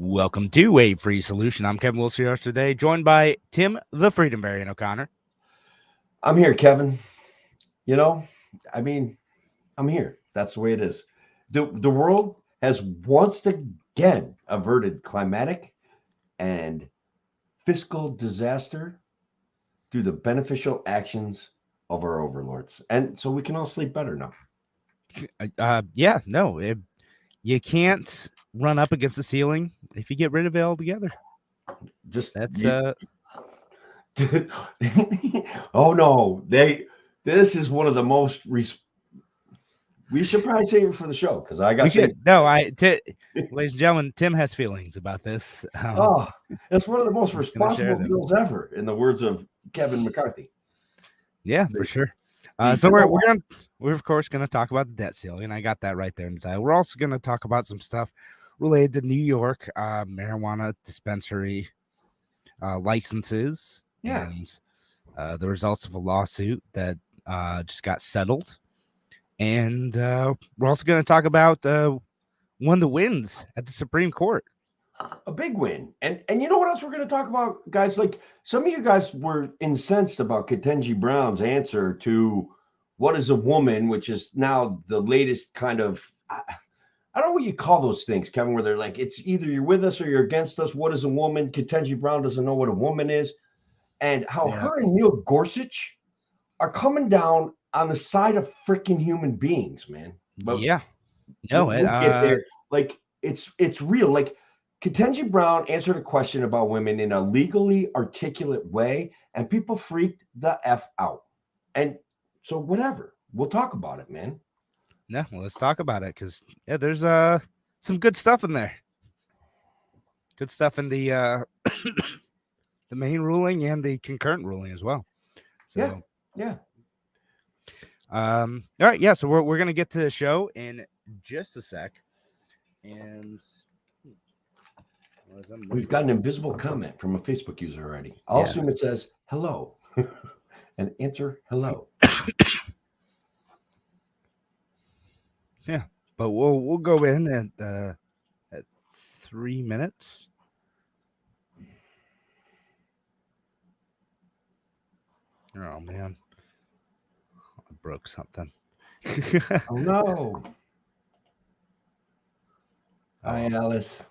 Welcome to A Free Solution. I'm Kevin Wilson today, joined by Tim the Freedom Variant O'Connor. I'm here, Kevin. You know, I mean, I'm here. That's the way it is. The world has once again averted climatic and fiscal disaster through the beneficial actions of our overlords. And so we can all sleep better now. You can't run up against the ceiling if you get rid of it altogether. Just That's oh no, this is one of the most we should probably save it for the show because I got ladies and gentlemen, Tim has feelings about this. It's one of the most responsible bills ever, in the words of Kevin McCarthy. Yeah, for sure. We're of course gonna talk about the debt ceiling, and I got that right there in the title. We're also gonna talk about some stuff related to New York marijuana dispensary licenses and the results of a lawsuit that just got settled. And we're also going to talk about one of the wins at the Supreme Court. A big win. And you know what else we're going to talk about, guys? Like, some of you guys were incensed about Ketanji Brown's answer to what is a woman, which is now the latest kind of, I don't know what you call those things, Kevin, where they're like, it's either you're with us or you're against us. What is a woman? Ketanji Brown doesn't know what a woman is. And how her and Neil Gorsuch are coming down on the side of freaking human beings, man. But we'll get there. Like, it's real. Like, Ketanji Brown answered a question about women in a legally articulate way, and people freaked the F out. And so whatever, we'll talk about it, man. Yeah, well, let's talk about it because there's some good stuff in there. Good stuff in the the main ruling and the concurrent ruling as well. So yeah. All right, yeah. So we're gonna get to the show in just a sec, and we've got an invisible comment from a Facebook user already. I'll assume it says hello, and answer hello. Yeah, but we'll go in at 3 minutes. Oh man, I broke something. Oh no! Hi, Alice.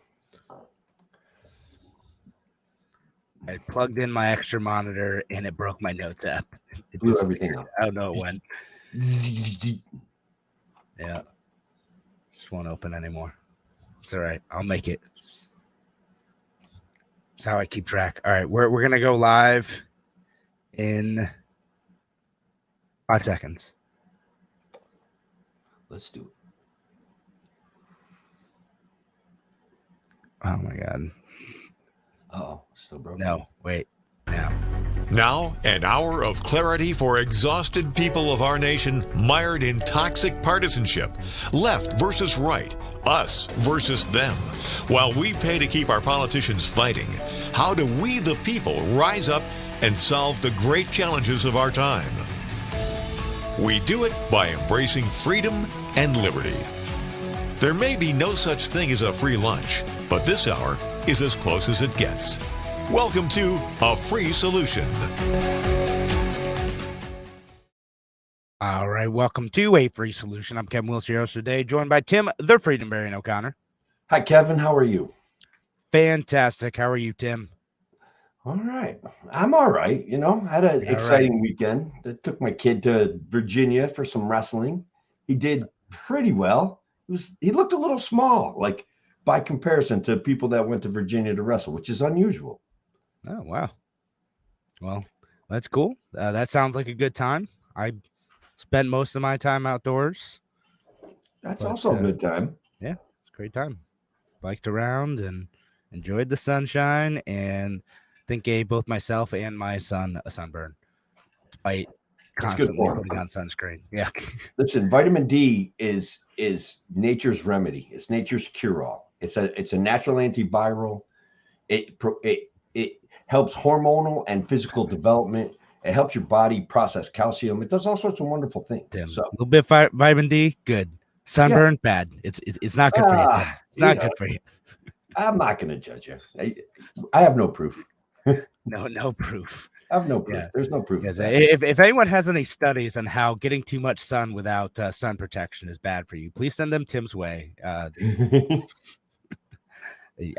I plugged in my extra monitor and it broke my notes app. It blew everything up. I don't know when. Yeah. Just won't open anymore. It's all right. I'll make it. That's how I keep track. All right. We're gonna go live in 5 seconds. Let's do it. Oh my god. Uh-oh, still broken. No, wait. Now, an hour of clarity for exhausted people of our nation mired in toxic partisanship. Left versus right, us versus them. While we pay to keep our politicians fighting, how do we, the people, rise up and solve the great challenges of our time? We do it by embracing freedom and liberty. There may be no such thing as a free lunch, but this hour is as close as it gets. Welcome to A Free Solution. All right, welcome to A Free Solution. I'm Kevin Wilson today, joined by Tim the Freedom Variant O'Connor. Hi, Kevin. How are you? Fantastic. How are you, Tim? All right. I'm all right. You know, I had an exciting weekend. I took my kid to Virginia for some wrestling. He did pretty well. He looked a little small, like by comparison to people that went to Virginia to wrestle, which is unusual. Oh, wow. Well, that's cool. That sounds like a good time. I spent most of my time outdoors. That's also a good time. Yeah, it's a great time. Biked around and enjoyed the sunshine, and I think gave both myself and my son a sunburn, despite constantly putting on sunscreen. Yeah. Listen, vitamin D is nature's remedy. It's nature's cure-all. It's a natural antiviral. It helps hormonal and physical development. It helps your body process calcium. It does all sorts of wonderful things. A little bit vitamin D, good. Sunburn, bad. It's not good for you. Tim. It's not good for you. I'm not going to judge you. I have no proof. No proof. I have no proof. Yeah. There's no proof. Yes, of that. if anyone has any studies on how getting too much sun without sun protection is bad for you, please send them Tim's way. I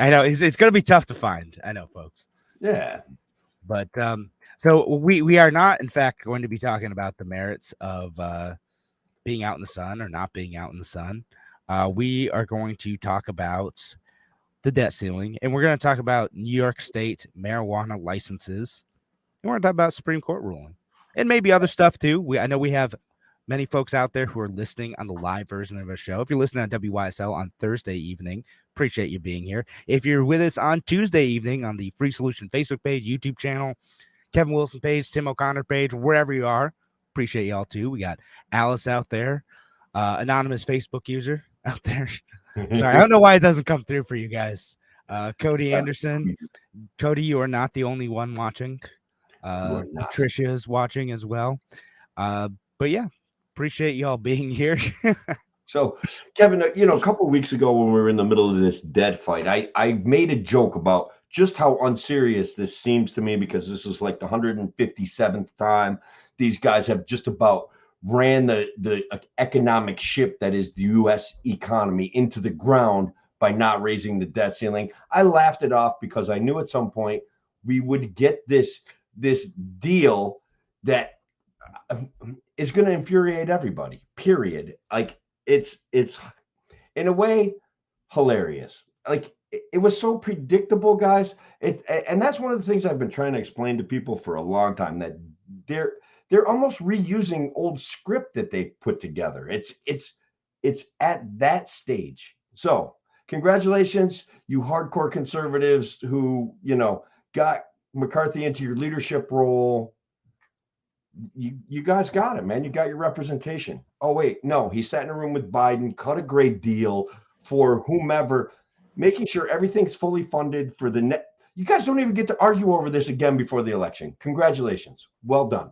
know it's going to be tough to find. I know, folks. Yeah. But so we are not, in fact, going to be talking about the merits of being out in the sun or not being out in the sun. We are going to talk about the debt ceiling, and we're going to talk about New York State marijuana licenses, and we're going to talk about Supreme Court ruling, and maybe other stuff too. I know we have many folks out there who are listening on the live version of our show. If you're listening on WYSL on Thursday evening, appreciate you being here. If you're with us on Tuesday evening on the Free Solution Facebook page, YouTube channel, Kevin Wilson page, Tim O'Connor page, wherever you are, appreciate y'all too. We got Alice out there, anonymous Facebook user out there. Sorry, I don't know why it doesn't come through for you guys. Cody Anderson. Cody, you are not the only one watching. Patricia is watching as well. But yeah, appreciate y'all being here. So, Kevin, a couple of weeks ago when we were in the middle of this dead fight, I made a joke about just how unserious this seems to me, because this is like the 157th time these guys have just about ran the economic ship that is the U.S. economy into the ground by not raising the debt ceiling. I laughed it off because I knew at some point we would get this deal that is going to infuriate everybody, period. Like it's in a way hilarious. Like it was so predictable, guys. And that's one of the things I've been trying to explain to people for a long time, that they're almost reusing old script that they put together. It's at that stage. So congratulations, you hardcore conservatives who, got McCarthy into your leadership role. You guys got it, man. You got your representation. Oh, wait, no, he sat in a room with Biden, cut a great deal for whomever, making sure everything's fully funded for the net. You guys don't even get to argue over this again before the election. Congratulations. Well done.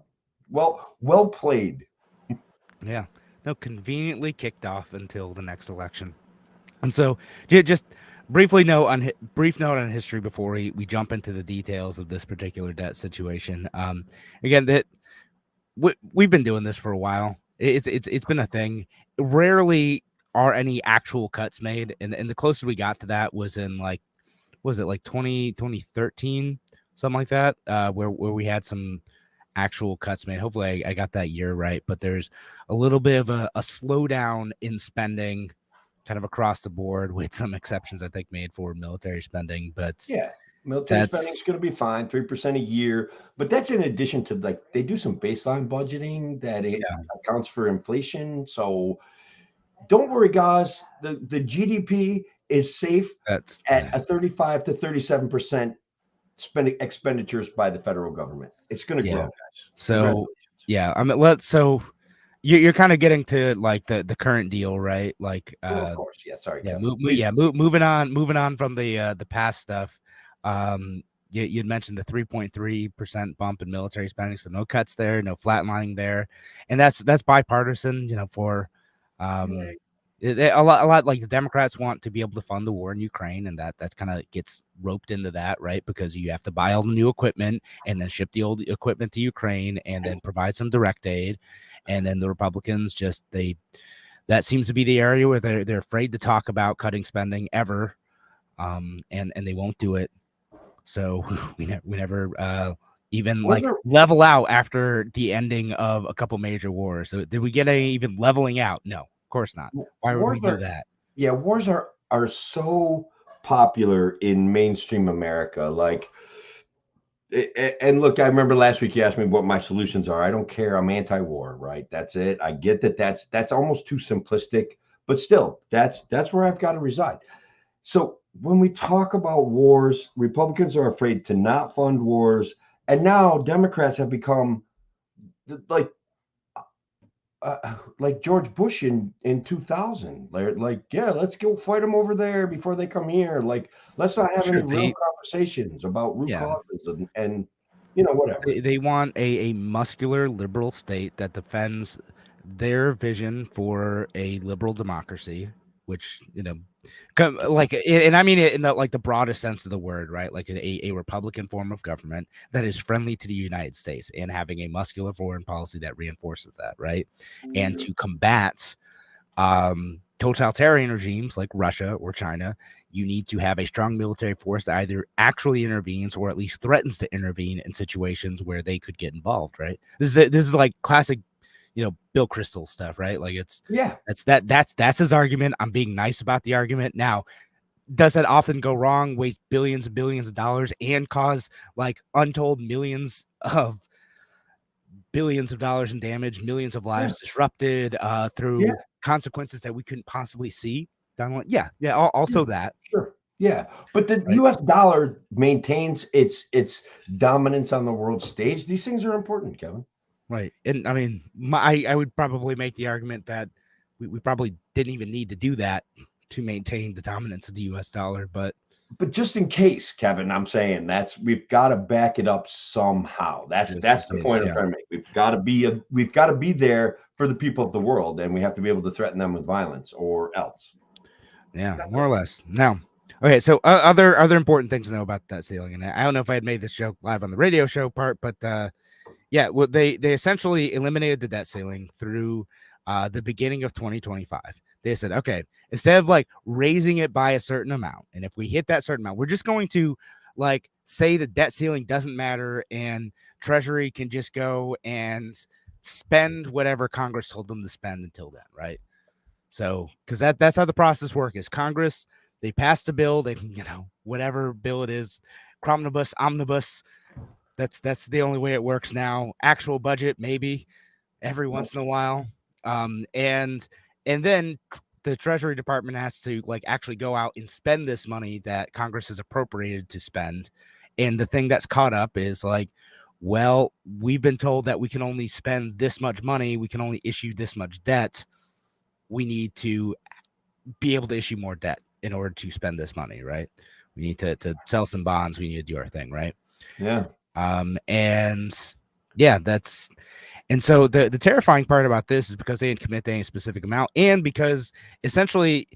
Well played. Yeah. No, conveniently kicked off until the next election. And so just brief note on history before we jump into the details of this particular debt situation. Again, that we've been doing this for a while. It's been a thing. Rarely are any actual cuts made, and the closest we got to that was in like 2013, something like that, where we had some actual cuts made. Hopefully I got that year right, but there's a little bit of a slowdown in spending kind of across the board, with some exceptions I think made for military spending. But yeah, military spending is going to be fine, 3% a year, but that's in addition to, like, they do some baseline budgeting that accounts for inflation. So don't worry, guys, the GDP is safe at a 35 to 37% spending expenditures by the federal government. It's going to grow, guys. So yeah, I mean, you're kind of getting to like the current deal, right? Like, of course, yeah. Sorry, moving on from the past stuff. You'd mentioned the 3.3% bump in military spending, so no cuts there, no flatlining there, and that's bipartisan. For a lot like the Democrats want to be able to fund the war in Ukraine, and that's kind of gets roped into that, right? Because you have to buy all the new equipment and then ship the old equipment to Ukraine and then provide some direct aid. And then the Republicans that seems to be the area where they're afraid to talk about cutting spending ever. And they won't do it. So we never even level out after the ending of a couple major wars. So did we get any even leveling out? No, of course not. Why would we do that? Yeah, wars are so popular in mainstream America. Like, and look, I remember last week you asked me what my solutions are. I don't care. I'm anti-war, right? That's it. I get that that's almost too simplistic, but still, that's where I've got to reside. So when we talk about wars, Republicans are afraid to not fund wars, and now Democrats have become like George Bush in 2000. Like, yeah, let's go fight them over there before they come here. Like, let's not have any real conversations about root causes and whatever. They want a muscular liberal state that defends their vision for a liberal democracy, which, like, and I mean it in the like the broadest sense of the word, right? Like a Republican form of government that is friendly to the United States and having a muscular foreign policy that reinforces that, right? And to combat totalitarian regimes like Russia or China, you need to have a strong military force that either actually intervenes or at least threatens to intervene in situations where they could get involved, right? This is like classic, Bill Kristol stuff, right? Like that's his argument. I'm being nice about the argument. Now, does that often go wrong, waste billions and billions of dollars and cause like untold millions of dollars in damage, millions of lives disrupted through consequences that we couldn't possibly see? Also that. Sure. Yeah. But the US dollar maintains its dominance on the world stage. These things are important, Kevin. Right. And I mean, I would probably make the argument that we probably didn't even need to do that to maintain the dominance of the US dollar. But just in case, Kevin, I'm saying we've got to back it up somehow. That's the point I'm trying to make. We've got to be there for the people of the world, and we have to be able to threaten them with violence or else. Yeah, more or less. Now, okay, so other important things to know about that ceiling, and I don't know if I had made this joke live on the radio show part, but well, they essentially eliminated the debt ceiling through the beginning of 2025. They said, okay, instead of like raising it by a certain amount, and if we hit that certain amount, we're just going to like say the debt ceiling doesn't matter, and Treasury can just go and spend whatever Congress told them to spend until then, right? So, because that's how the process works. Is Congress, they pass the bill, they whatever bill it is, omnibus. That's the only way it works now. Actual budget, maybe every once in a while, and then the Treasury Department has to like actually go out and spend this money that Congress has appropriated to spend. And the thing that's caught up is like, well, we've been told that we can only spend this much money, we can only issue this much debt. We need to be able to issue more debt in order to spend this money, right? We need to sell some bonds. We need to do our thing, right? Yeah. And so the terrifying part about this is because they didn't commit to any specific amount, and because essentially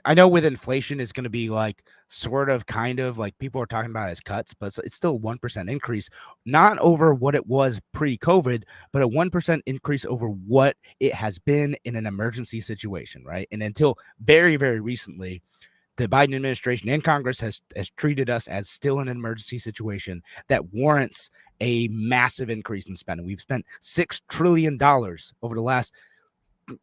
I know with inflation it's going to be like sort of kind of like people are talking about as cuts, but it's still 1% increase, not over what it was pre-COVID, but a 1% increase over what it has been in an emergency situation, right? And until very, very recently, the Biden administration and Congress has treated us as still an emergency situation that warrants a massive increase in spending. We've spent $6 trillion over the last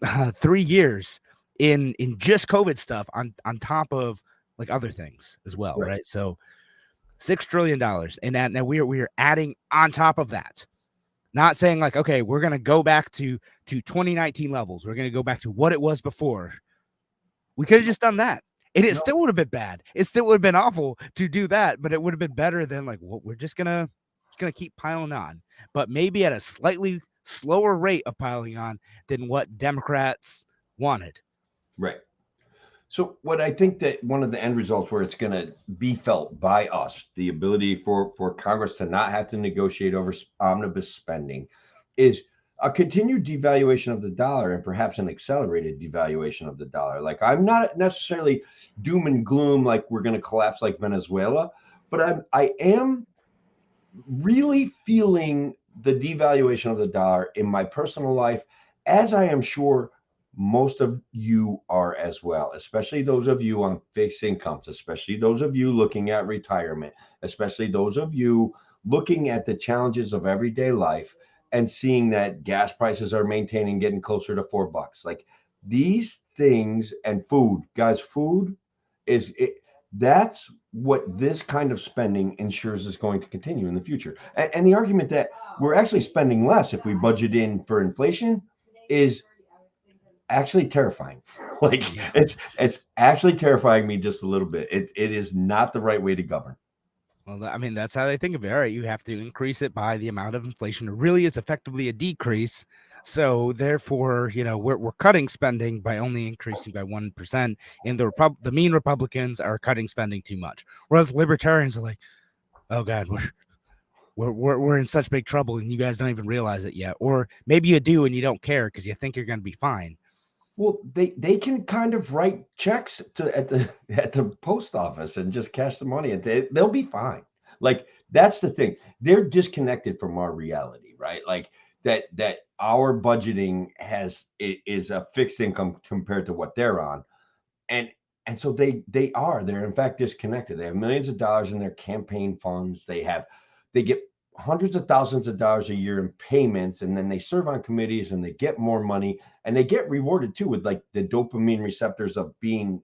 3 years in just COVID stuff on top of like other things as well, right? So $6 trillion, and now we are adding on top of that. Not saying like, okay, we're gonna go back to 2019 levels. We're gonna go back to what it was before. We could have just done that. And it still would have been bad. It still would have been awful to do that, but it would have been better than like, well, we're just gonna keep piling on, but maybe at a slightly slower rate of piling on than what Democrats wanted. Right. So what I think that one of the end results where it's going to be felt by us, the ability for Congress to not have to negotiate over omnibus spending, is a continued devaluation of the dollar and perhaps an accelerated devaluation of the dollar. Like, I'm not necessarily doom and gloom like we're going to collapse like Venezuela, but I am really feeling the devaluation of the dollar in my personal life, as I am sure most of you are as well, especially those of you on fixed incomes, especially those of you looking at retirement, especially those of you looking at the challenges of everyday life and seeing that gas prices are maintaining, getting closer to $4. Like, these things, and food, guys, food is it. That's what this kind of spending ensures is going to continue in the future. And the argument that we're actually spending less if we budget in for inflation is actually terrifying. Like, it's actually terrifying me just a little bit. It is not the right way to govern. Well, I mean, that's how they think of it. All right, you have to increase it by the amount of inflation. It really is effectively a decrease. So therefore, we're cutting spending by only increasing by 1%, and the mean Republicans are cutting spending too much, whereas libertarians are like, oh God, we're in such big trouble, and you guys don't even realize it yet, or maybe you do and you don't care because you think you're going to be fine. Well, they can kind of write checks at the post office and just cash the money, and they'll be fine. Like that's the thing. They're disconnected from our reality, right? Like that our budgeting is a fixed income compared to what they're on, and so they're in fact disconnected. They have millions of dollars in their campaign funds. They get hundreds of thousands of dollars a year in payments, and then they serve on committees and they get more money, and they get rewarded too with like the dopamine receptors of being,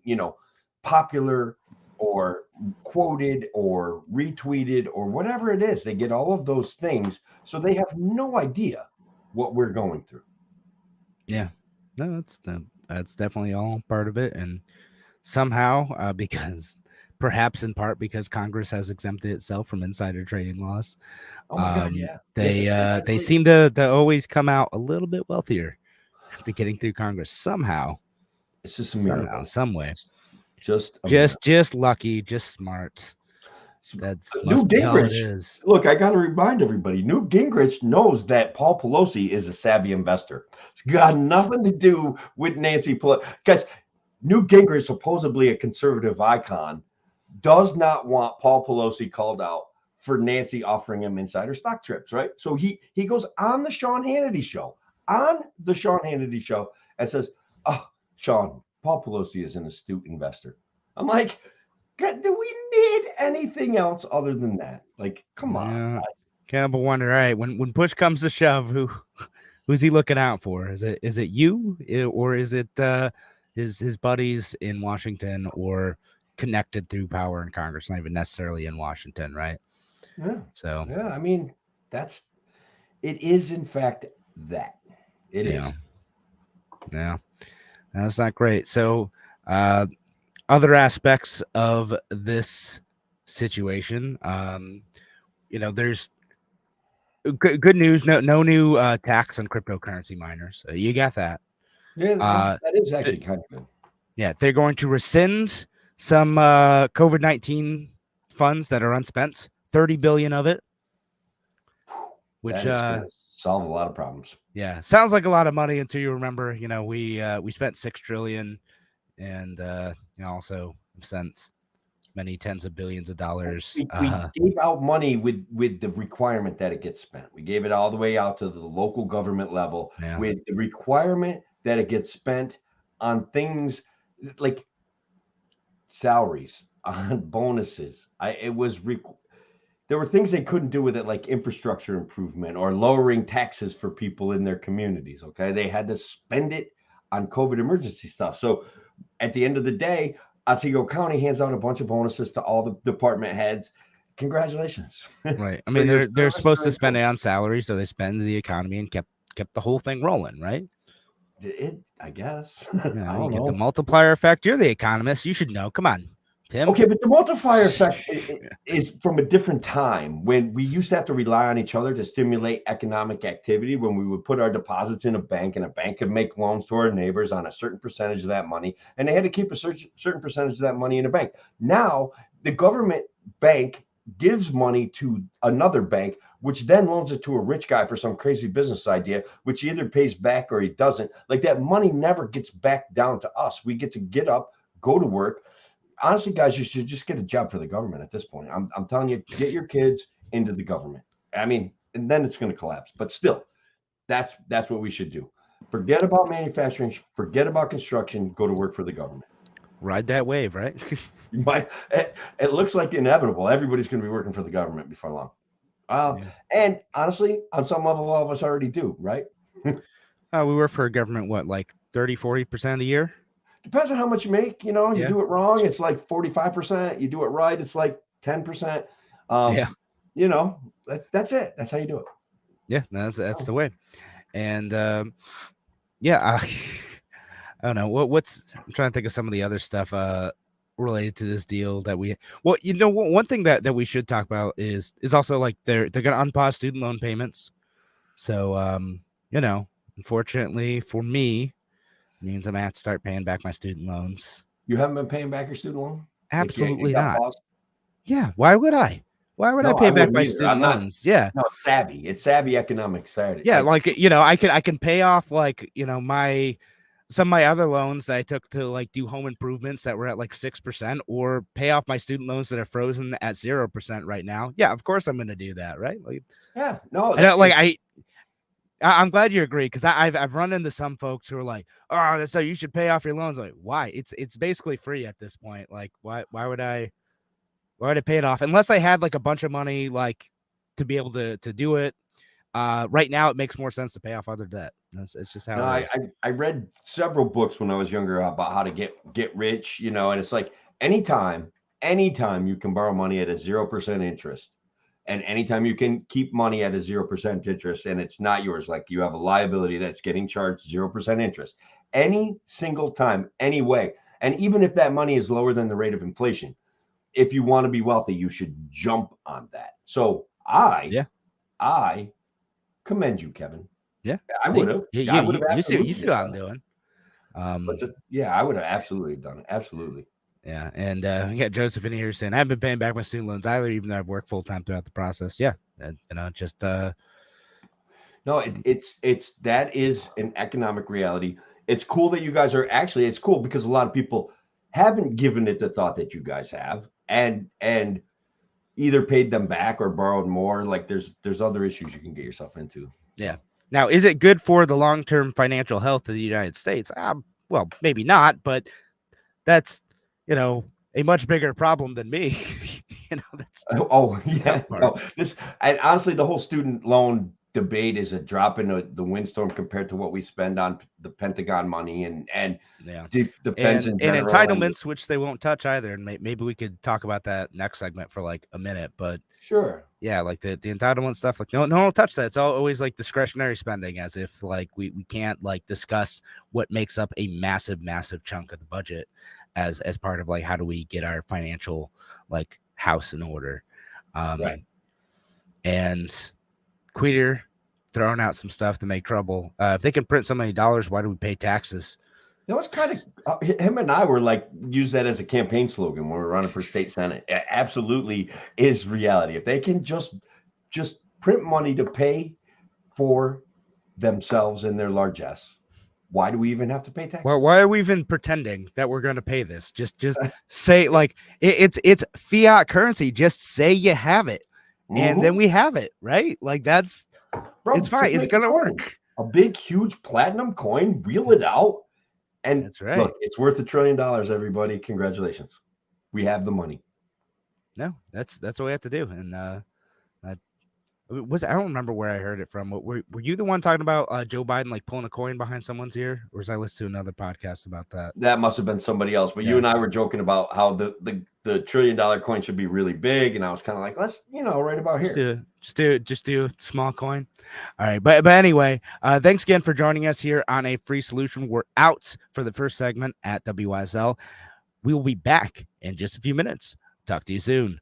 popular or quoted or retweeted or whatever it is. They get all of those things, so they have no idea what we're going through. Yeah, no, that's definitely all part of it, and somehow, perhaps in part because Congress has exempted itself from insider trading laws, Oh my God, yeah. they seem to always come out a little bit wealthier after getting through Congress somehow. It's just a miracle. Some way. Just lucky, just smart. That's Newt Gingrich. Is. Look, I got to remind everybody, Newt Gingrich knows that Paul Pelosi is a savvy investor. It's got nothing to do with Nancy Pelosi. Because Newt Gingrich, supposedly a conservative icon, does not want Paul Pelosi called out for Nancy offering him insider stock trips, right? So he goes on the Sean Hannity show, and says, "Oh, Sean, Paul Pelosi is an astute investor." I'm like, God, do we need anything else other than that? Like, come on. Can't help but wonder. All right, when push comes to shove, who's he looking out for? Is it you, or is it his buddies in Washington, or connected through power in Congress, not even necessarily in Washington, right? Yeah. So yeah, I mean, it is in fact that it is. Yeah, that's not great. So other aspects of this situation, there's good news. No new tax on cryptocurrency miners. You got that. Yeah, that is actually kind of good. Yeah, they're going to rescind some COVID-19 funds that are unspent, 30 billion of it, which solve a lot of problems. Yeah, sounds like a lot of money until you remember, we spent 6 trillion, and also sent many tens of billions of dollars. We gave out money with the requirement that it gets spent. We gave it all the way out to the local government level with the requirement that it gets spent on things like salaries, on bonuses. There were things they couldn't do with it, like infrastructure improvement or lowering taxes for people in their communities. Okay, they had to spend it on COVID emergency stuff. So at the end of the day, Otsego County hands out a bunch of bonuses to all the department heads. Congratulations. Right. I mean, they're supposed to spend it on salary, so they spend the economy and kept the whole thing rolling, right? I guess. You get the multiplier effect. You're the economist. You should know. Come on, Tim. Okay, but the multiplier effect is from a different time when we used to have to rely on each other to stimulate economic activity, when we would put our deposits in a bank and a bank could make loans to our neighbors on a certain percentage of that money, and they had to keep a certain percentage of that money in a bank. Now, the government bank gives money to another bank, which then loans it to a rich guy for some crazy business idea, which he either pays back or he doesn't. Like, that money never gets back down to us. We get to get up, go to work. Honestly, guys, you should just get a job for the government at this point. I'm telling you, get your kids into the government. I mean, and then it's going to collapse. But still, that's what we should do. Forget about manufacturing. Forget about construction. Go to work for the government. Ride that wave, right? It looks like inevitable. Everybody's going to be working for the government before long. And honestly, on some level, all of us already do, right? We work for a government, what, like 30-40% of the year? Depends on how much you make. You do it wrong, it's like 45%. You do it right, it's like 10%. That's it. That's how you do it. Yeah, that's the way. And I don't know I'm trying to think of some of the other stuff related to this deal that one thing that we should talk about is also, like, they're going to unpause student loan payments. So unfortunately for me, means I'm gonna have to start paying back my student loans. You haven't been paying back your student loan? Absolutely not. Paused? Yeah, why would I pay back my student loans? Yeah, no, it's savvy. It's savvy economics. Yeah, like I can pay off, like, my some of my other loans that I took to like do home improvements that were at like 6%, or pay off my student loans that are frozen at 0% right now. Yeah, of course I'm going to do that, right? Like, Yeah, no, I know, like I'm glad you agree, because I've run into some folks who are like, oh, that's so you should pay off your loans. Like, why? It's basically free at this point. Like, why would I pay it off unless I had like a bunch of money like to be able to do it? Right now it makes more sense to pay off other debt. It's just no, how it is. I read several books when I was younger about how to get rich, you know, and it's like anytime you can borrow money at a 0% interest, and anytime you can keep money at a 0% interest and it's not yours, like you have a liability that's getting charged 0% interest, any single time, any way. And even if that money is lower than the rate of inflation, if you want to be wealthy, you should jump on that. So I commend you, Kevin. Yeah, I would have. I would have you absolutely. see what I'm doing. Yeah, I would have absolutely done it. Absolutely. Yeah, and we got Joseph in here saying I've been paying back my student loans either, even though I've worked full time throughout the process. Yeah, and just No, it's that is an economic reality. It's cool that you guys are actually. It's cool because a lot of people haven't given it the thought that you guys have, and either paid them back or borrowed more. Like there's other issues you can get yourself into. Yeah. Now, is it good for the long-term financial health of the United States? Well, maybe not, but that's, a much bigger problem than me. That's Yeah. No, and honestly, the whole student loan debate is a drop in the windstorm compared to what we spend on the Pentagon money and defense and in general. Entitlements, which they won't touch either. And maybe we could talk about that next segment for like a minute. But sure. Yeah, like the entitlement stuff, like no one will touch that. It's always like discretionary spending, as if like we can't like discuss what makes up a massive chunk of the budget as part of like how do we get our financial like house in order. Right. And Queeter throwing out some stuff to make trouble. If they can print so many dollars, why do we pay taxes? That was kind of him and I were like use that as a campaign slogan when we were running for state senate. It absolutely is reality. If they can just print money to pay for themselves and their largesse, why do we even have to pay taxes? Well, why are we even pretending that we're going to pay this? Just say like it's fiat currency. Just say you have it, and then we have it, right? Like it's fine. It's gonna work. A big, huge platinum coin. Wheel it out. And that's right. Look, it's worth $1 trillion, everybody. Congratulations. We have the money. No, that's what we have to do. And I don't remember where I heard it from. Were you the one talking about Joe Biden like pulling a coin behind someone's ear? Or was I listening to another podcast about that? That must have been somebody else. But you and I were joking about how the $1 trillion coin should be really big. And I was kind of like, let's, right about here. Just do a small coin. All right. But anyway, thanks again for joining us here on A Free Solution. We're out for the first segment at WYSL. We will be back in just a few minutes. Talk to you soon.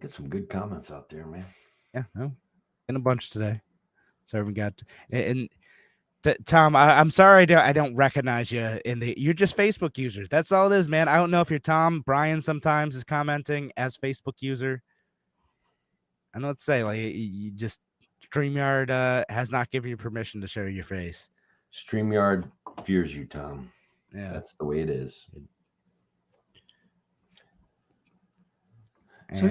Get some good comments out there, man. Yeah, no, in a bunch today. So we got Tom. I'm sorry I don't recognize you you're just Facebook users. That's all it is, man. I don't know if you're Tom. Brian sometimes is commenting as Facebook user. I know what to say. Like you just StreamYard has not given you permission to show your face. StreamYard fears you, Tom. Yeah, that's the way it is. And, so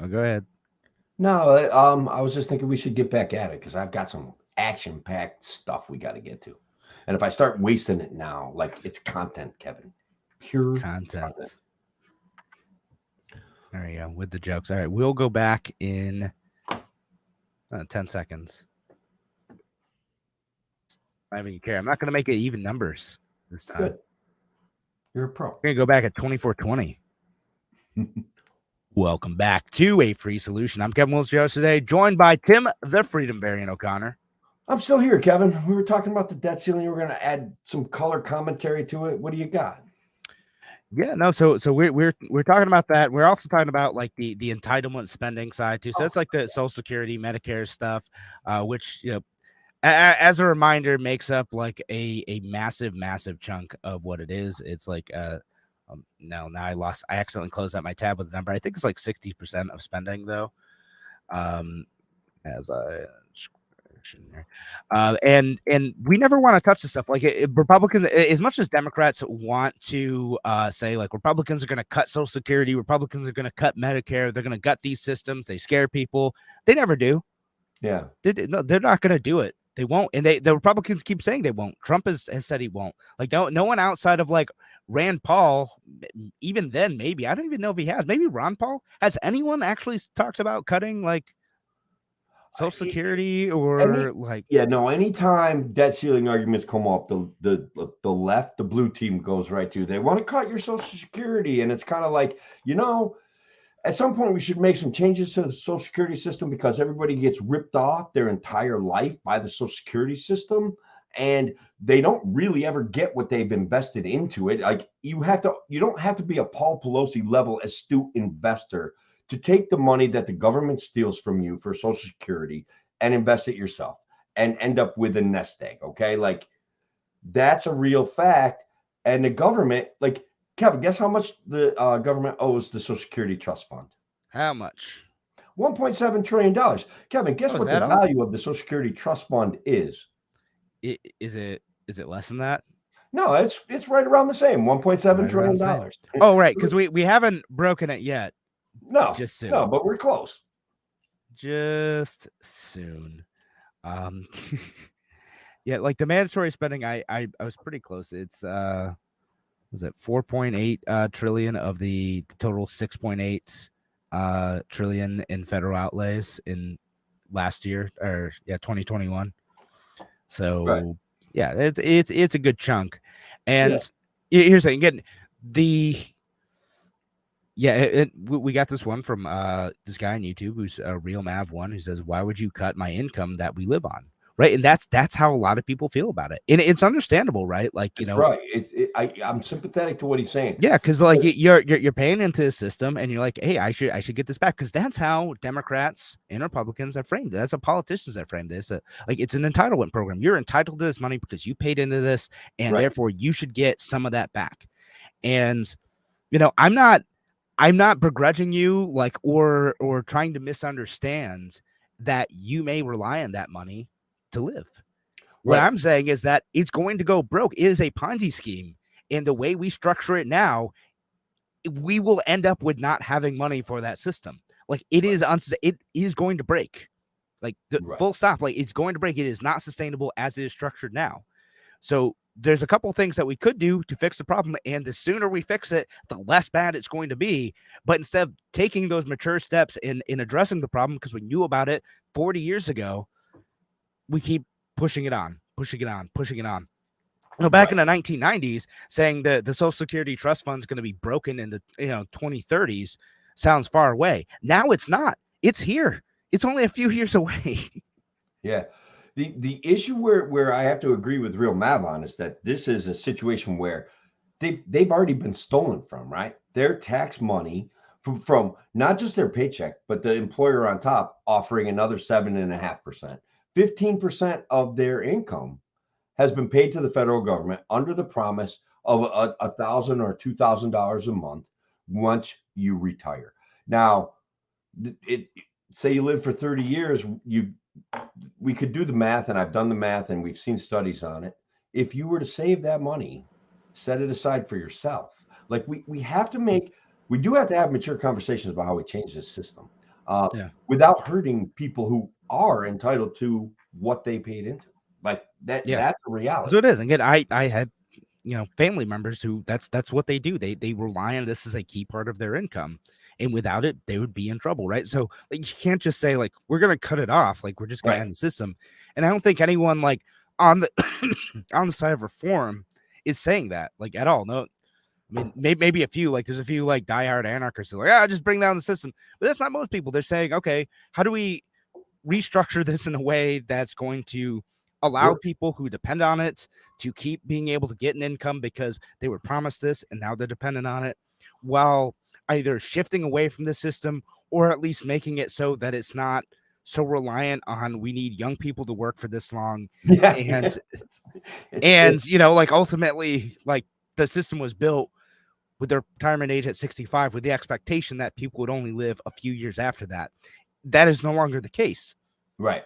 go ahead. No, I was just thinking we should get back at it because I've got some action-packed stuff we got to get to, and if I start wasting it now, like it's content, Kevin, pure content. There you go with the jokes. All right, we'll go back in 10 seconds. I don't even care. I'm not going to make it even numbers this time. Good. You're a pro. We're going to go back at 2420. Welcome back to A Free Solution. I'm Kevin Willis today, joined by Tim the Freedom Varian O'Connor. I'm still here, Kevin. We were talking about the debt ceiling. We're going to add some color commentary to it. What do you got? Yeah, no. So we're talking about that. We're also talking about like the entitlement spending side too. So it's like the Social Security, Medicare stuff, which as a reminder makes up like a massive chunk of what it is. It's like now I accidentally closed out my tab with the number. I think it's like 60% of spending though. As I And we never want to touch this stuff. Like Republicans, as much as Democrats want to say like Republicans are going to cut Social Security, Republicans are going to cut Medicare, they're going to gut these systems, they scare people. They never do. Yeah, they're not going to do it. They won't. And the Republicans keep saying they won't. Trump has said he won't. Like no one outside of like Rand Paul, even then maybe, I don't even know if he has. Maybe Ron Paul, has anyone actually talked about cutting like Social Security or like anytime debt ceiling arguments come up, the left, the blue team goes right to, they want to cut your Social Security, and it's kind of like, at some point we should make some changes to the Social Security system because everybody gets ripped off their entire life by the Social Security system, and they don't really ever get what they've invested into it. Like you don't have to be a Paul Pelosi level astute investor to take the money that the government steals from you for Social Security and invest it yourself and end up with a nest egg. Okay. Like that's a real fact. And the government, like Kevin, guess how much the government owes the Social Security Trust Fund? How much? $1.7 trillion. Kevin, guess what the value of the Social Security Trust Fund is? Is it less than that? No, it's right around the same, $1.7 trillion. Oh, right. Because we haven't broken it yet. No, just soon. No, but we're close. Just soon. Yeah, like the mandatory spending, I was pretty close. It's was it 4.8 trillion of the total 6.8 trillion in federal outlays in last year, or 2021. So right. Yeah, it's a good chunk. And here's the thing, again, we got this one from this guy on YouTube who's a Real Mav1 who says, why would you cut my income that we live on? Right. And that's how a lot of people feel about it. And it's understandable, right? Like, right. I'm sympathetic to what he's saying. Yeah, because like you're paying into the system and you're like, hey, I should get this back, because that's how Democrats and Republicans have framed it. That's how politicians have framed this. Like it's an entitlement program. You're entitled to this money because you paid into this, and therefore you should get some of that back. And I'm not begrudging you, like, or trying to misunderstand that you may rely on that money to live. What I'm saying is that it's going to go broke. It is a Ponzi scheme. And the way we structure it now, we will end up with not having money for that system. Like it is going to break. Like full stop. Like it's going to break. It is not sustainable as it is structured now. So there's a couple things that we could do to fix the problem, and the sooner we fix it, the less bad it's going to be. But instead of taking those mature steps in addressing the problem, because we knew about it 40 years ago, we keep pushing it on. Back in the 1990s, saying that the Social Security Trust Fund is going to be broken in the 2030s sounds far away. Now it's not. It's here. It's only a few years away. Yeah. The issue where I have to agree with Real Mav on is that this is a situation where they've already been stolen from, right? Their tax money from not just their paycheck, but the employer on top offering another 7.5%. 15% of their income has been paid to the federal government under the promise of $1,000 or $2,000 a month once you retire. Now, say you live for 30 years, we could do the math, and I've done the math, and we've seen studies on it. If you were to save that money, set it aside for yourself. Like we do have to have mature conversations about how we change this system without hurting people who are entitled to what they paid into. Like that. Yeah. That's a reality. So it is. Again, I had family members who that's what they do. They rely on this as a key part of their income. And without it, they would be in trouble, right? So like you can't just say like we're gonna cut it off, like we're just gonna end the system. And I don't think anyone like on the on the side of reform is saying that like at all. No, I mean maybe a few, like there's a few like diehard anarchists who are like, just bring down the system. But that's not most people. They're saying, okay, how do we restructure this in a way that's going to allow people who depend on it to keep being able to get an income because they were promised this and now they're dependent on it, while either shifting away from the system or at least making it so that it's not so reliant on we need young people to work for this long. And like ultimately like the system was built with their retirement age at 65 with the expectation that people would only live a few years after that. That is no longer the case. Right.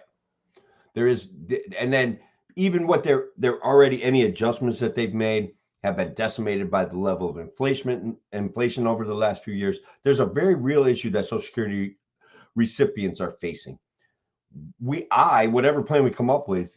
There is, and then even what they're already, any adjustments that they've made have been decimated by the level of inflation over the last few years. There's a very real issue that Social Security recipients are facing. Whatever plan we come up with,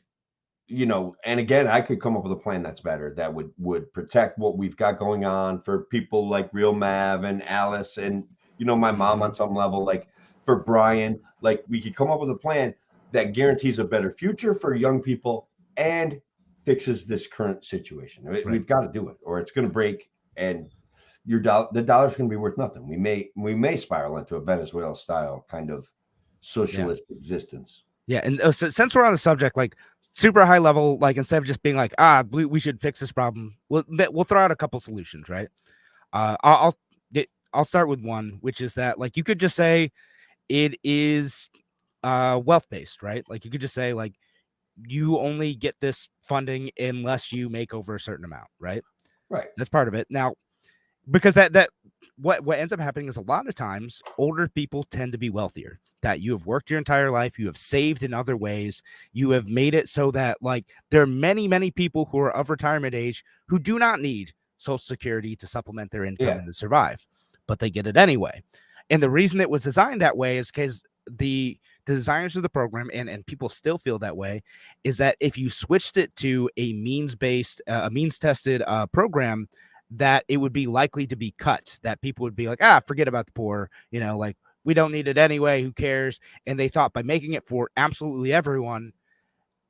and again, I could come up with a plan that's better, that would protect what we've got going on for people like Real Mav and Alice and, my mom on some level, like for Brian, like we could come up with a plan that guarantees a better future for young people and fixes this current situation. Right. We've got to do it or it's going to break and the dollar's going to be worth nothing. We may spiral into a Venezuela style kind of socialist existence. Yeah, and since we're on the subject, like super high level, like instead of just being like, we should fix this problem, we'll throw out a couple solutions, right? I'll start with one, which is that like you could just say it is wealth based, right? Like you could just say like you only get this funding unless you make over a certain amount, right? Right. That's part of it. Now, because that what ends up happening is a lot of times older people tend to be wealthier, that you have worked your entire life, you have saved in other ways, you have made it so that like there are many people who are of retirement age who do not need Social Security to supplement their income and to survive, but they get it anyway. And the reason it was designed that way is because the designers of the program, and people still feel that way, is that if you switched it to a means-based, means-tested program, that it would be likely to be cut, that people would be like, forget about the poor, like we don't need it anyway, who cares? And they thought by making it for absolutely everyone,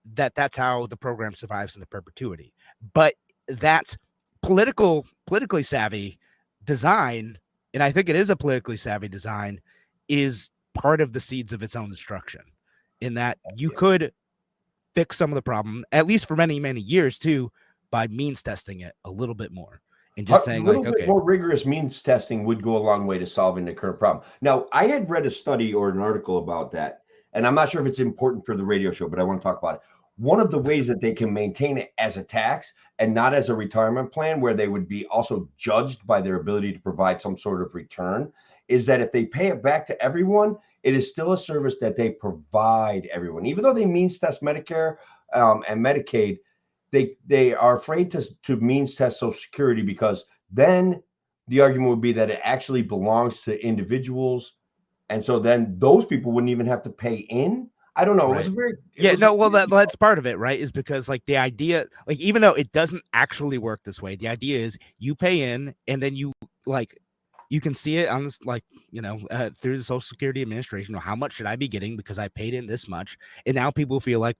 that's how the program survives into perpetuity. But that politically savvy design, and I think it is a politically savvy design, is part of the seeds of its own destruction, in that you could fix some of the problem, at least for many years too, by means testing it a little bit more. And just saying, a little bit more rigorous means testing would go a long way to solving the current problem. Now, I had read a study or an article about that, and I'm not sure if it's important for the radio show, but I want to talk about it. One of the ways that they can maintain it as a tax and not as a retirement plan, where they would be also judged by their ability to provide some sort of return, is that if they pay it back to everyone, it is still a service that they provide everyone. Even though they means test Medicare and Medicaid, they are afraid to means test Social Security, because then the argument would be that it actually belongs to individuals. And so then those people wouldn't even have to pay in. I don't know. It was very, that's part of it, right? Is because like the idea, like even though it doesn't actually work this way, the idea is you pay in and then you can see it on this, like, through the Social Security Administration, how much should I be getting because I paid in this much. And now people feel like,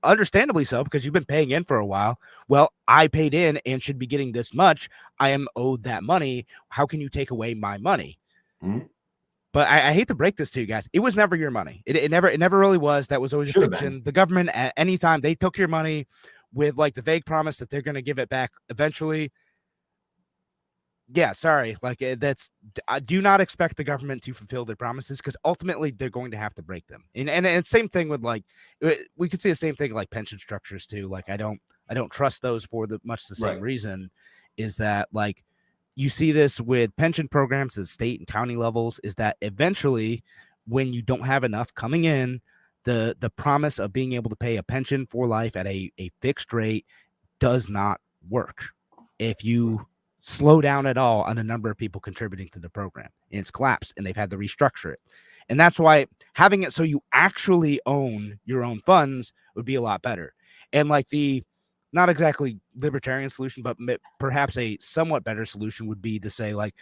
understandably so, because you've been paying in for a while. Well, I paid in and should be getting this much. I am owed that money. How can you take away my money? Mm-hmm. But I hate to break this to you guys. It was never your money. It never really was. That was always a fiction. The government, at any time, they took your money with like the vague promise that they're going to give it back eventually. Yeah, sorry. Like I do not expect the government to fulfill their promises, because ultimately they're going to have to break them. And same thing with like, we could see the same thing like pension structures too. Like I don't trust those for much the same reason, is that like you see this with pension programs at state and county levels, is that eventually when you don't have enough coming in, the promise of being able to pay a pension for life at a fixed rate does not work. If you slow down at all on the number of people contributing to the program, and it's collapsed, and they've had to restructure it. And that's why having it so you actually own your own funds would be a lot better. And like the not exactly libertarian solution, but perhaps a somewhat better solution would be to say like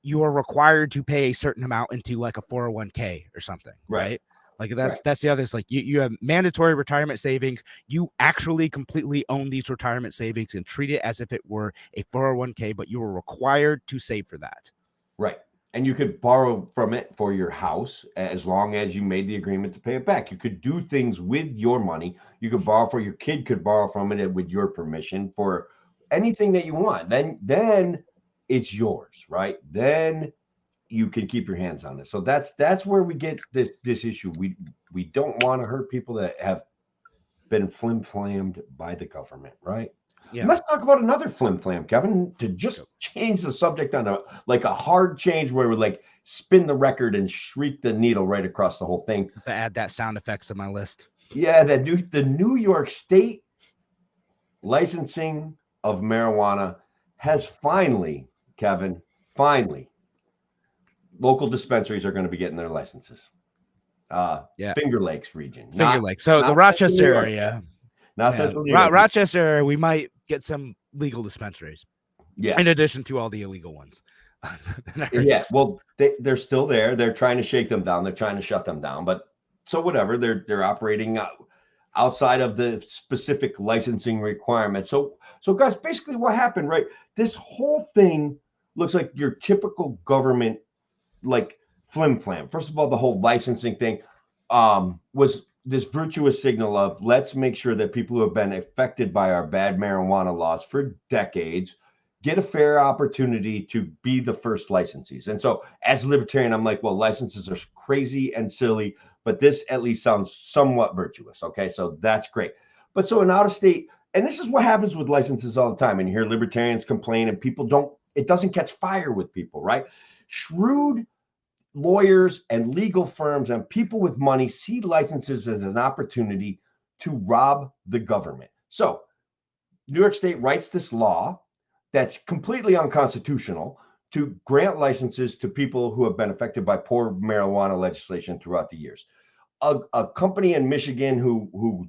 you are required to pay a certain amount into like a 401k or something, right? Like that's the other. It's like you have mandatory retirement savings. You actually completely own these retirement savings and treat it as if it were a 401k, but you were required to save for that. Right. And you could borrow from it for your house as long as you made the agreement to pay it back. You could do things with your money. You could borrow for your kid, could borrow from it with your permission for anything that you want. Then it's yours, right? Then you can keep your hands on it. So that's where we get this issue. We don't want to hurt people that have been flim-flammed by the government, right? Yeah. Let's talk about another flim-flam, Kevin, to just change the subject on a hard change where we like spin the record and shriek the needle right across the whole thing. To add that sound effects on my list. Yeah, the New York State licensing of marijuana has finally, Kevin, finally, local dispensaries are going to be getting their licenses. Yeah. Finger Lakes region, Finger not Lakes. So the not Central New Rochester York, area, not yeah, Central New York. Rochester area, we might get some legal dispensaries Yeah, in addition to all the illegal ones. yeah. Well, they're still there. They're trying to shake them down. They're trying to shut them down. But so whatever. They're operating outside of the specific licensing requirements. So guys, basically what happened, right? This whole thing looks like your typical government like flim flam. First of all, the whole licensing thing was this virtuous signal of let's make sure that people who have been affected by our bad marijuana laws for decades get a fair opportunity to be the first licensees. And so as a libertarian, I'm like, well, licenses are crazy and silly, but this at least sounds somewhat virtuous. Okay, so that's great. But so in out of state, and this is what happens with licenses all the time, and you hear libertarians complain and people don't, it doesn't catch fire with people, right? Shrewd lawyers and legal firms and people with money see licenses as an opportunity to rob the government. So New York State writes this law that's completely unconstitutional to grant licenses to people who have been affected by poor marijuana legislation throughout the years. A company in Michigan who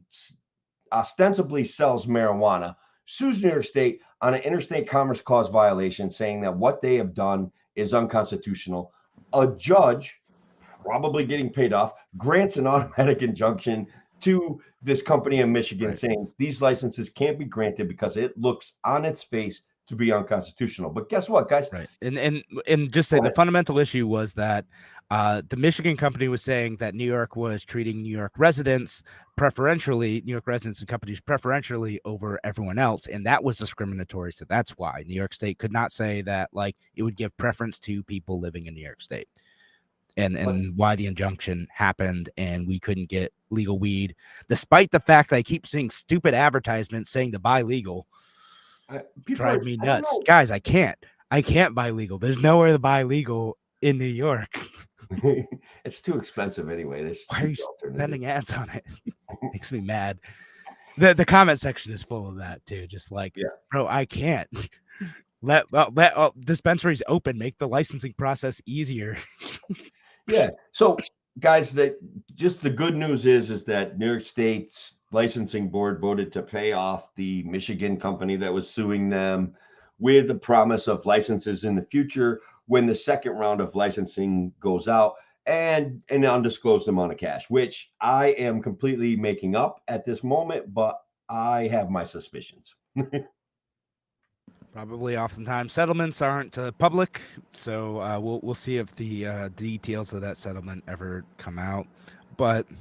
ostensibly sells marijuana sues New York State on an interstate commerce clause violation, saying that what they have done is unconstitutional. A judge, probably getting paid off, grants an automatic injunction to this company in Michigan, Right. saying these licenses can't be granted because it looks on its face to be unconstitutional. But guess what, guys? Right. And just say the fundamental issue was that the Michigan company was saying that New York was treating New York residents preferentially, New York residents and companies preferentially over everyone else, and that was discriminatory. So that's why New York State could not say that like it would give preference to people living in New York State. And why the injunction happened and we couldn't get legal weed, despite the fact that I keep seeing stupid advertisements saying to buy legal. Drive me nuts, guys. I can't buy legal. There's nowhere to buy legal in New York. It's too expensive anyway. Why are you spending ads on it? Makes me mad. The comment section is full of that too. Just like, yeah, bro, I can't let dispensaries open, make the licensing process easier. Yeah. So guys, that just the good news is that New York State's licensing board voted to pay off the Michigan company that was suing them with the promise of licenses in the future when the second round of licensing goes out, and an undisclosed amount of cash, which I am completely making up at this moment, but I have my suspicions. Probably oftentimes settlements aren't public, so we'll see if the details of that settlement ever come out. But I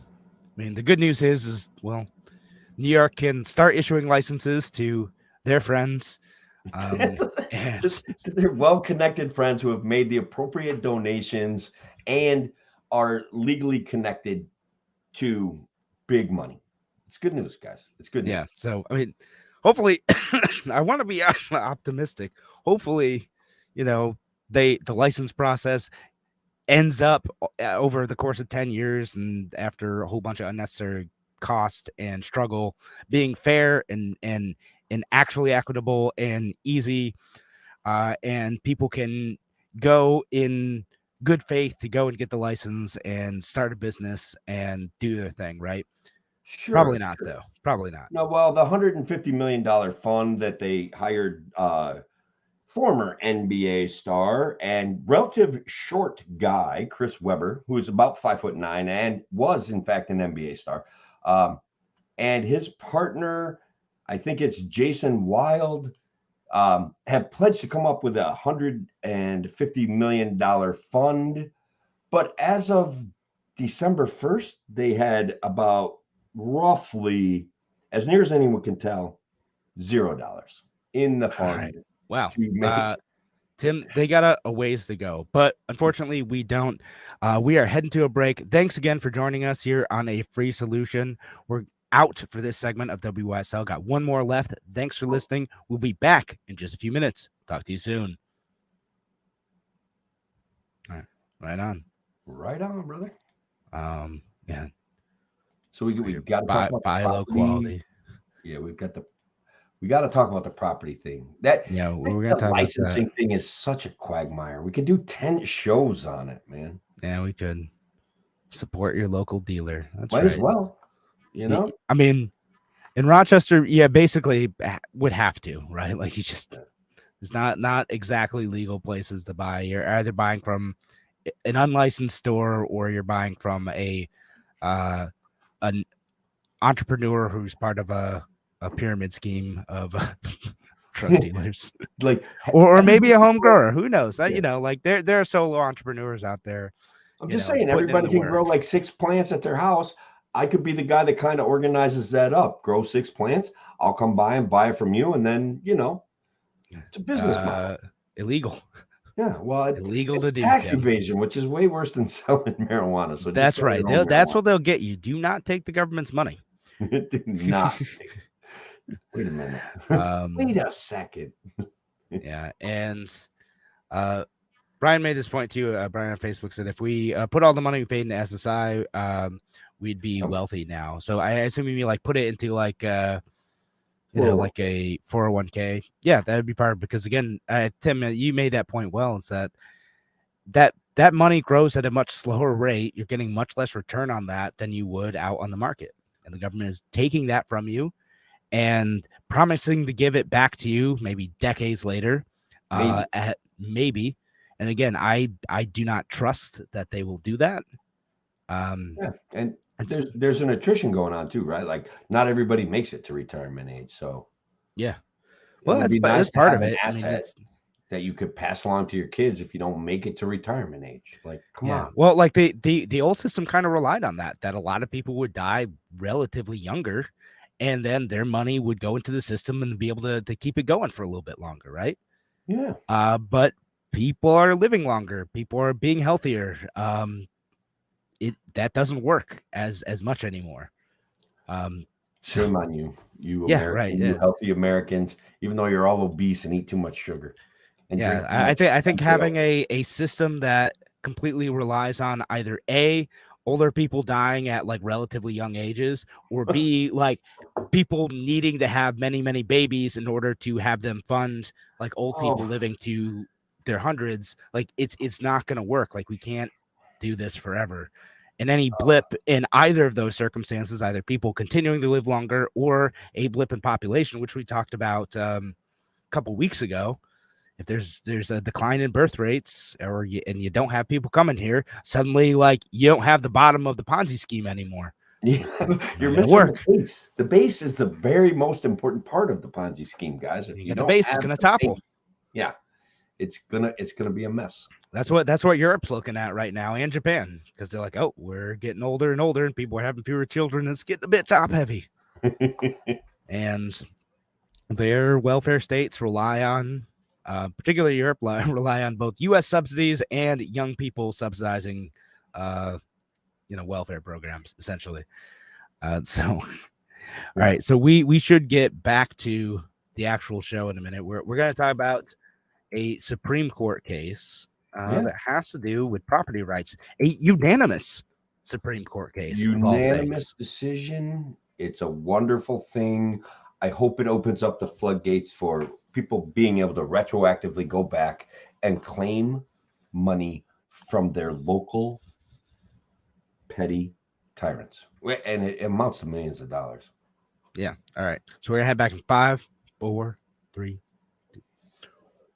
mean, the good news is well, New York can start issuing licenses to their friends, and they're well-connected friends who have made the appropriate donations and are legally connected to big money. It's good news, guys. It's good news. Yeah. So I mean, hopefully, I want to be optimistic. Hopefully, the license process ends up over the course of 10 years and after a whole bunch of unnecessary cost and struggle being fair and actually equitable and easy, and people can go in good faith to go and get the license and start a business and do their thing, right? Sure. Probably not, though. Probably not. No, well, the $150 million fund that they hired former NBA star and relative short guy, Chris Webber, who is about 5'9" and was in fact an NBA star, and his partner, I think it's Jason Wild, have pledged to come up with a $150 million fund. But as of December 1st, they had about roughly, as near as anyone can tell, $0 in the fund. Right. Wow. Tim, they got a ways to go, but unfortunately we don't. We are heading to a break. Thanks again for joining us here on A Free Solution. We're out for this segment of WYSL. Got one more left. Thanks for listening. We'll be back in just a few minutes. Talk to you soon. All right. Right on. Right on, brother. Yeah. So we got to talk about buy the low property. quality. Yeah, we got to talk about the property thing. That Yeah, we're gonna the talk about licensing that. thing is such a quagmire. We could do 10 shows on it, man. Yeah, we could support your local dealer. That's Might right. as well, you know. I mean, in Rochester, yeah, basically would have to, right? Like you just there's not exactly legal places to buy. You're either buying from an unlicensed store or you're buying from an entrepreneur who's part of a pyramid scheme of drug dealers, Like, or everybody maybe a can home grow- grower. Who knows? Yeah. You know, like there are solo entrepreneurs out there. I'm you just know, saying, putting in everybody the can work. grow like 6 plants at their house. I could be the guy that kind of organizes that up. Grow 6 plants. I'll come by and buy it from you, and then it's a business model. Illegal. Yeah, well, Illegal to it's do, tax Tim. evasion, which is way worse than selling marijuana. So That's just sell right. your own That's marijuana. what they'll get you. Do not take the government's money. Do not. Wait a minute. Wait a second. Yeah, and Brian made this point too. Brian on Facebook said if we put all the money we paid into SSI, we'd be wealthy now. So I assume you mean like put it into like like a 401k. Yeah, that would be part of it, because again, Tim, you made that point well. Is that money grows at a much slower rate. You're getting much less return on that than you would out on the market, and the government is taking that from you and promising to give it back to you maybe decades later. Maybe. And again, I do not trust that they will do that. Yeah, and there's an attrition going on too, right? Like not everybody makes it to retirement age. So yeah, well, that's part of it. I mean, that you could pass along to your kids if you don't make it to retirement age. Like, come on. Well, like the old system kind of relied on that a lot of people would die relatively younger, and then their money would go into the system and be able to keep it going for a little bit longer, right? Yeah. But people are living longer. People are being healthier. That doesn't work as much anymore. Shame on you, you healthy Americans, even though you're all obese and eat too much sugar. And I think having a system that completely relies on either A, older people dying at like relatively young ages, or B, like people needing to have many babies in order to have them fund like old people living to their hundreds. Like it's not going to work. Like we can't do this forever. And any blip in either of those circumstances, either people continuing to live longer or a blip in population, which we talked about a couple weeks ago, if there's a decline in birth rates and you don't have people coming here, suddenly like you don't have the bottom of the Ponzi scheme anymore. Yeah, you're missing the base. The base is the very most important part of the Ponzi scheme, guys. If you the base is going to topple. Yeah, it's gonna be a mess. That's what Europe's looking at right now, and Japan, because they're like, oh, we're getting older and older, and people are having fewer children. It's getting a bit top heavy, and their welfare states rely on, particularly Europe, rely on both U.S. subsidies and young people subsidizing, welfare programs, essentially. All right, so we should get back to the actual show in a minute. We're going to talk about a Supreme Court case that has to do with property rights, a unanimous Supreme Court case. Unanimous decision. It's a wonderful thing. I hope it opens up the floodgates for people being able to retroactively go back and claim money from their local petty tyrants. And it amounts to millions of dollars. Yeah. All right. So we're going to head back in 5, 4, 3, 2.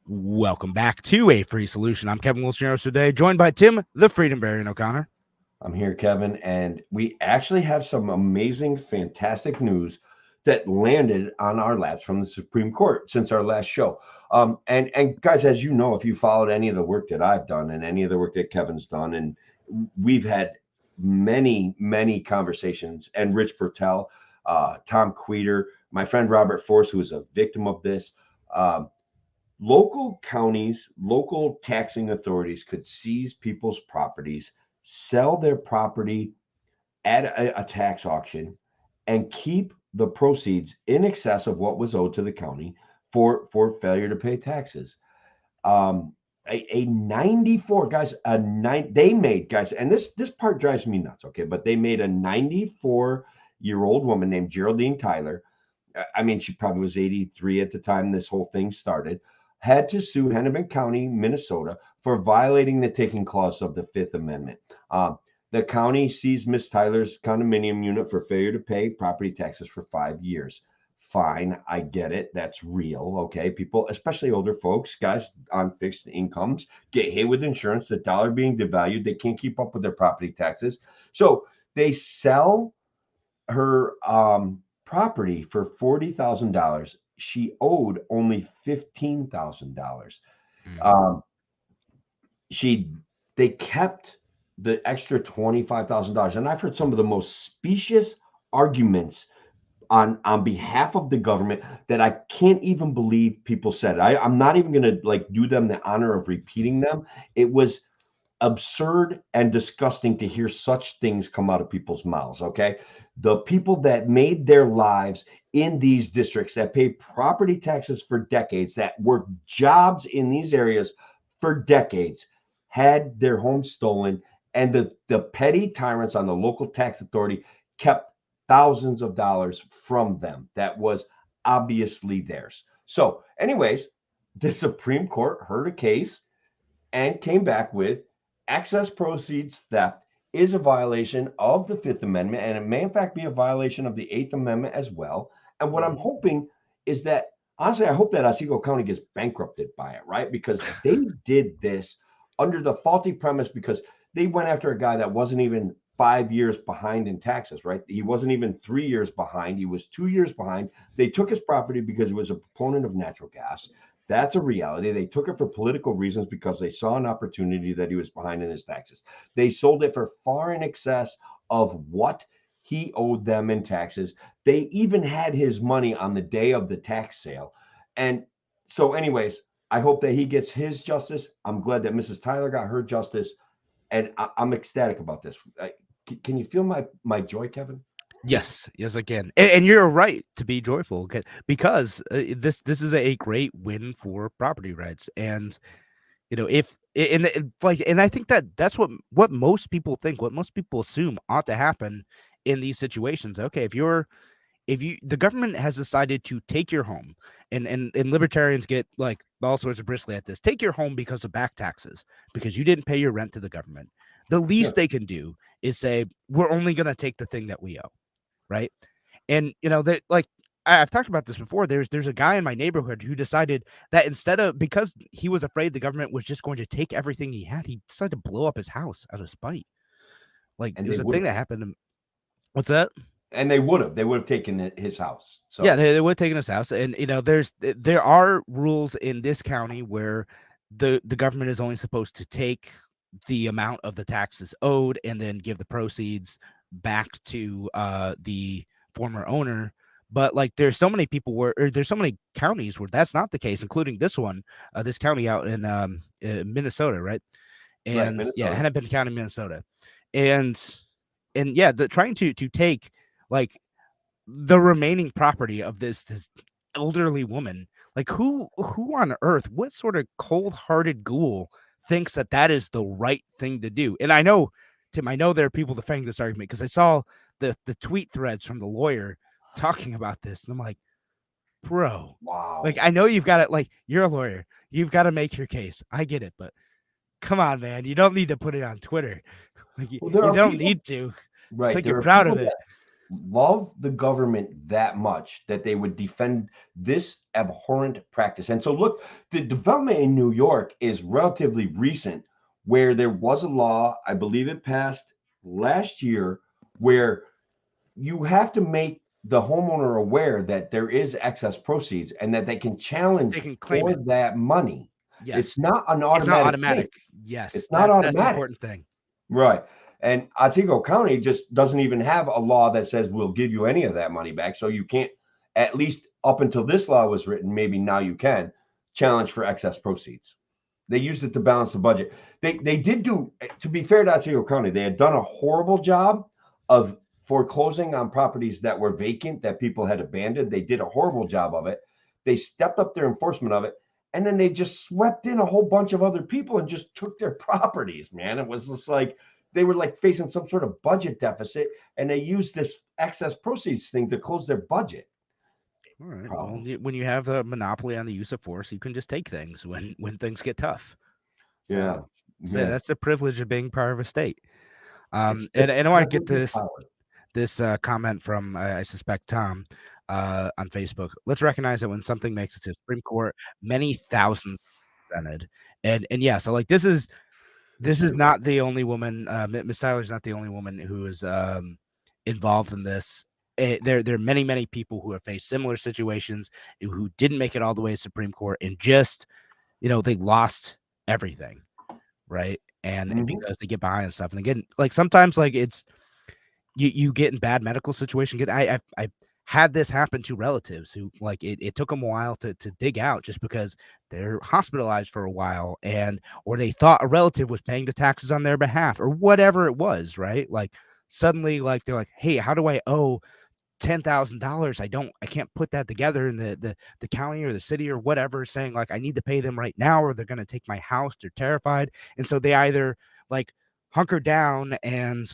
Welcome back to A Free Solution. I'm Kevin Wilson today, joined by Tim, the Freedom Variant O'Connor. I'm here, Kevin, and we actually have some amazing, fantastic news that landed on our laps from the Supreme Court since our last show. And guys, as you know, if you followed any of the work that I've done and any of the work that Kevin's done, and we've had many conversations, and Rich Pertel, Tom Queter, my friend Robert Force, who is a victim of this. Local counties, local taxing authorities could seize people's properties, sell their property at a tax auction, and keep the proceeds in excess of what was owed to the county for failure to pay taxes. a 94 guys, they made guys, and this part drives me nuts. Okay, but they made a 94-year-old woman named Geraldine Tyler. I mean, she probably was 83 at the time this whole thing started. Had to sue Hennepin County, Minnesota, for violating the taking clause of the Fifth Amendment. The county seized Miss Tyler's condominium unit for failure to pay property taxes for 5 years. Fine, I get it. That's real. Okay. People, especially older folks, guys on fixed incomes, get hit with insurance, the dollar being devalued. They can't keep up with their property taxes. So they sell her property for $40,000. She owed only $15,000. They kept the extra $25,000. And I've heard some of the most specious arguments on behalf of the government that I can't even believe people said. I'm not even going to like do them the honor of repeating them. It was absurd and disgusting to hear such things come out of people's mouths. Okay. The people that made their lives in these districts, that paid property taxes for decades, that worked jobs in these areas for decades, had their homes stolen. And the petty tyrants on the local tax authority kept thousands of dollars from them. That was obviously theirs. So anyways, the Supreme Court heard a case and came back with excess proceeds theft is a violation of the Fifth Amendment, and it may in fact be a violation of the Eighth Amendment as well. And what I'm hoping is that, honestly, I hope that Otsego County gets bankrupted by it, right? Because they did this under the faulty premise, because they went after a guy that wasn't even 5 years behind in taxes, right? He wasn't even 3 years behind. He was 2 years behind. They took his property because he was a proponent of natural gas. That's a reality. They took it for political reasons because they saw an opportunity that he was behind in his taxes. They sold it for far in excess of what he owed them in taxes. They even had his money on the day of the tax sale. And so anyways, I hope that he gets his justice. I'm glad that Mrs. Tyler got her justice. And I'm ecstatic about this. Can you feel my joy, Kevin? Yes, I can. And you're right to be joyful, because this is a great win for property rights. And and I think that's what most people think, what most people assume ought to happen in these situations. Okay, if the government has decided to take your home, and libertarians get like all sorts of bristly at this, take your home because of back taxes, because you didn't pay your rent to the government. The least they can do is say, we're only going to take the thing that we owe. Right. And, that, like, I've talked about this before. There's a guy in my neighborhood who decided that because he was afraid the government was just going to take everything he had, he decided to blow up his house out of spite. Like, it was a thing that happened. What's that? And they would have taken his house. So yeah, they would have taken his house. And, there are rules in this county where the government is only supposed to take the amount of the taxes owed and then give the proceeds back to the former owner. But like, there's so many counties where that's not the case, including this one, this county out in Minnesota, right? And Minnesota. Hennepin County, Minnesota. And trying to take like the remaining property of this elderly woman. Like, who on earth, what sort of cold-hearted ghoul thinks that is the right thing to do? And I know, Tim, there are people defending this argument, because I saw the tweet threads from the lawyer talking about this, and I'm like, bro, wow. Like, I know you've got it. Like, you're a lawyer, you've got to make your case. I get it, but come on, man, you don't need to put it on Twitter. Like, you don't need to. Right. It's like you're proud of it. Love the government that much that they would defend this abhorrent practice. And so, look, the development in New York is relatively recent, where there was a law, I believe it passed last year, where you have to make the homeowner aware that there is excess proceeds and that they can challenge for that money. Yes. It's not an automatic. Yes. It's not automatic. That's the important thing. Right. And Otsego County just doesn't even have a law that says we'll give you any of that money back. So you can't, at least up until this law was written, maybe now you can challenge for excess proceeds. They used it to balance the budget. They did do, to be fair to Otsego County, they had done a horrible job of foreclosing on properties that were vacant, that people had abandoned. They did a horrible job of it. They stepped up their enforcement of it. and then they just swept in a whole bunch of other people and just took their properties, man. It was just like they were like facing some sort of budget deficit, and they used this excess proceeds thing to close their budget. All right. Problems. Well, when you have a monopoly on the use of force, you can just take things when things get tough. Yeah. So Yeah. that's the privilege of being part of a state. It's And I want to get privilege to of power. this comment from I suspect Tom on Facebook. Let's recognize that when something makes it to the Supreme Court, many thousands are presented. And yeah, so like this is not the only woman. Miss Tyler's not the only woman who is involved in this. There are many people who have faced similar situations who didn't make it all the way to Supreme Court and just they lost everything, right? And Mhm. because they get behind and stuff, and again, like sometimes like it's you get in bad medical situation. I had this happen to relatives who like it took them a while to dig out just because they're hospitalized for a while or they thought a relative was paying the taxes on their behalf or whatever it was, right? Like suddenly like they're like, hey, how do I owe $10,000? I can't put that together, and the county or the city or whatever is saying like I need to pay them right now or they're going to take my house. They're terrified, and so they either like hunker down and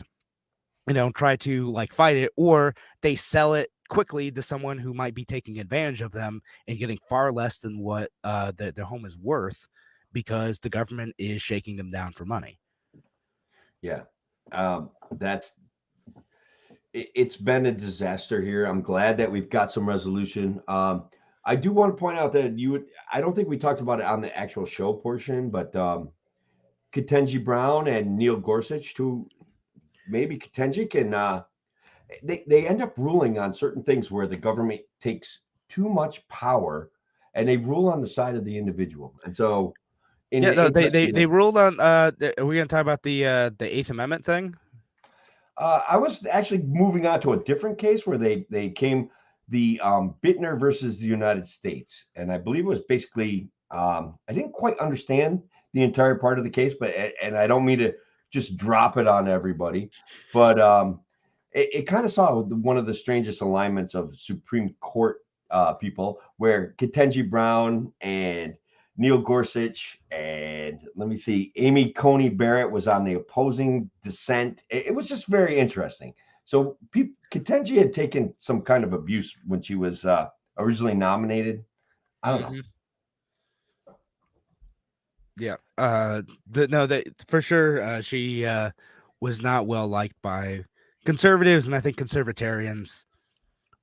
try to like fight it, or they sell it quickly to someone who might be taking advantage of them and getting far less than what their home is worth because the government is shaking them down for money. Yeah. It's been a disaster here. I'm glad that we've got some resolution. I do want to point out that I don't think we talked about it on the actual show portion, but Ketanji Brown and Neil Gorsuch, who maybe Ketanji can, they end up ruling on certain things where the government takes too much power and they rule on the side of the individual. And so, they ruled on. Are we going to talk about the Eighth Amendment thing? I was actually moving on to a different case where they came the Bittner versus the United States, and I believe it was basically I didn't quite understand the entire part of the case, but and I don't mean to just drop it on everybody, but it kind of saw one of the strangest alignments of Supreme Court people, where Ketanji Brown and Neil Gorsuch and let me see, Amy Coney Barrett was on the opposing dissent. It was just very interesting. So Ketanji had taken some kind of abuse when she was originally nominated. I don't know. Yeah. That for sure. She was not well liked by conservatives and I think conservatarians.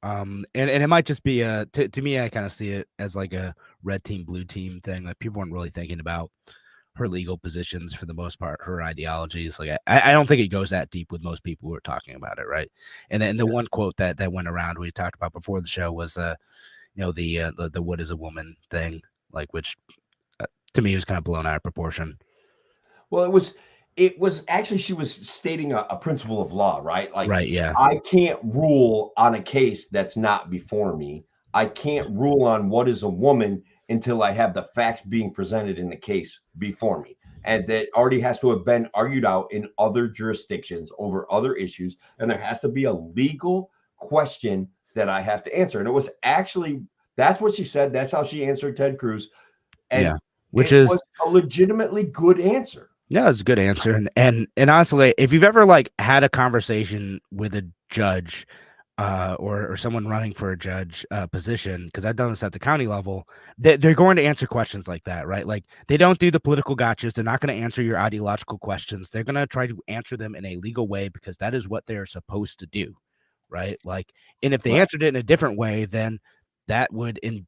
And it might just be to me, I kind of see it as like a red team, blue team thing. Like people weren't really thinking about her legal positions for the most part, her ideologies. Like I don't think it goes that deep with most people who are talking about it, right? And then the one quote that went around we talked about before the show was the what is a woman thing, like which to me was kind of blown out of proportion. Well, it was actually she was stating a principle of law, right? Like, right, yeah. I can't rule on a case that's not before me. I can't rule on what is a woman until I have the facts being presented in the case before me. And that already has to have been argued out in other jurisdictions over other issues. And there has to be a legal question that I have to answer. And it was actually, that's what she said. That's how she answered Ted Cruz. And yeah, which is a legitimately good answer. Yeah, it's a good answer. And honestly, if you've ever like had a conversation with a judge or someone running for a judge position, because I've done this at the county level, they're going to answer questions like that, right? Like they don't do the political gotchas. They're not going to answer your ideological questions. They're going to try to answer them in a legal way because that is what they're supposed to do, right? Like, and if they answered it in a different way, then that would in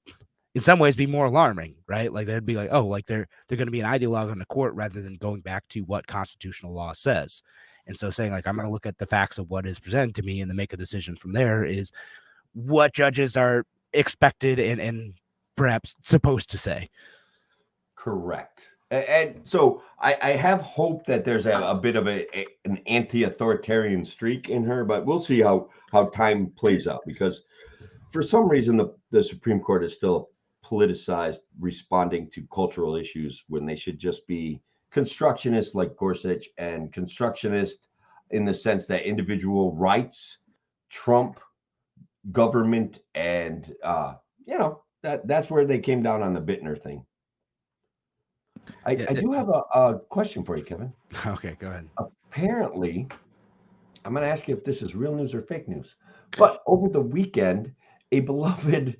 some ways be more alarming, right? Like they'd be like, oh, like they're going to be an ideologue on the court rather than going back to what constitutional law says. And so saying like, I'm going to look at the facts of what is presented to me and then make a decision from there is what judges are expected and perhaps supposed to say. Correct. And so I have hope that there's a bit of an anti-authoritarian streak in her, but we'll see how time plays out, because for some reason the Supreme Court is still politicized, responding to cultural issues when they should just be constructionist like Gorsuch, and constructionist in the sense that individual rights trump government. And that's where they came down on the Bittner thing. I Yeah, do have a question for you, Kevin. Okay, go ahead. Apparently, I'm going to ask you if this is real news or fake news. But over the weekend, a beloved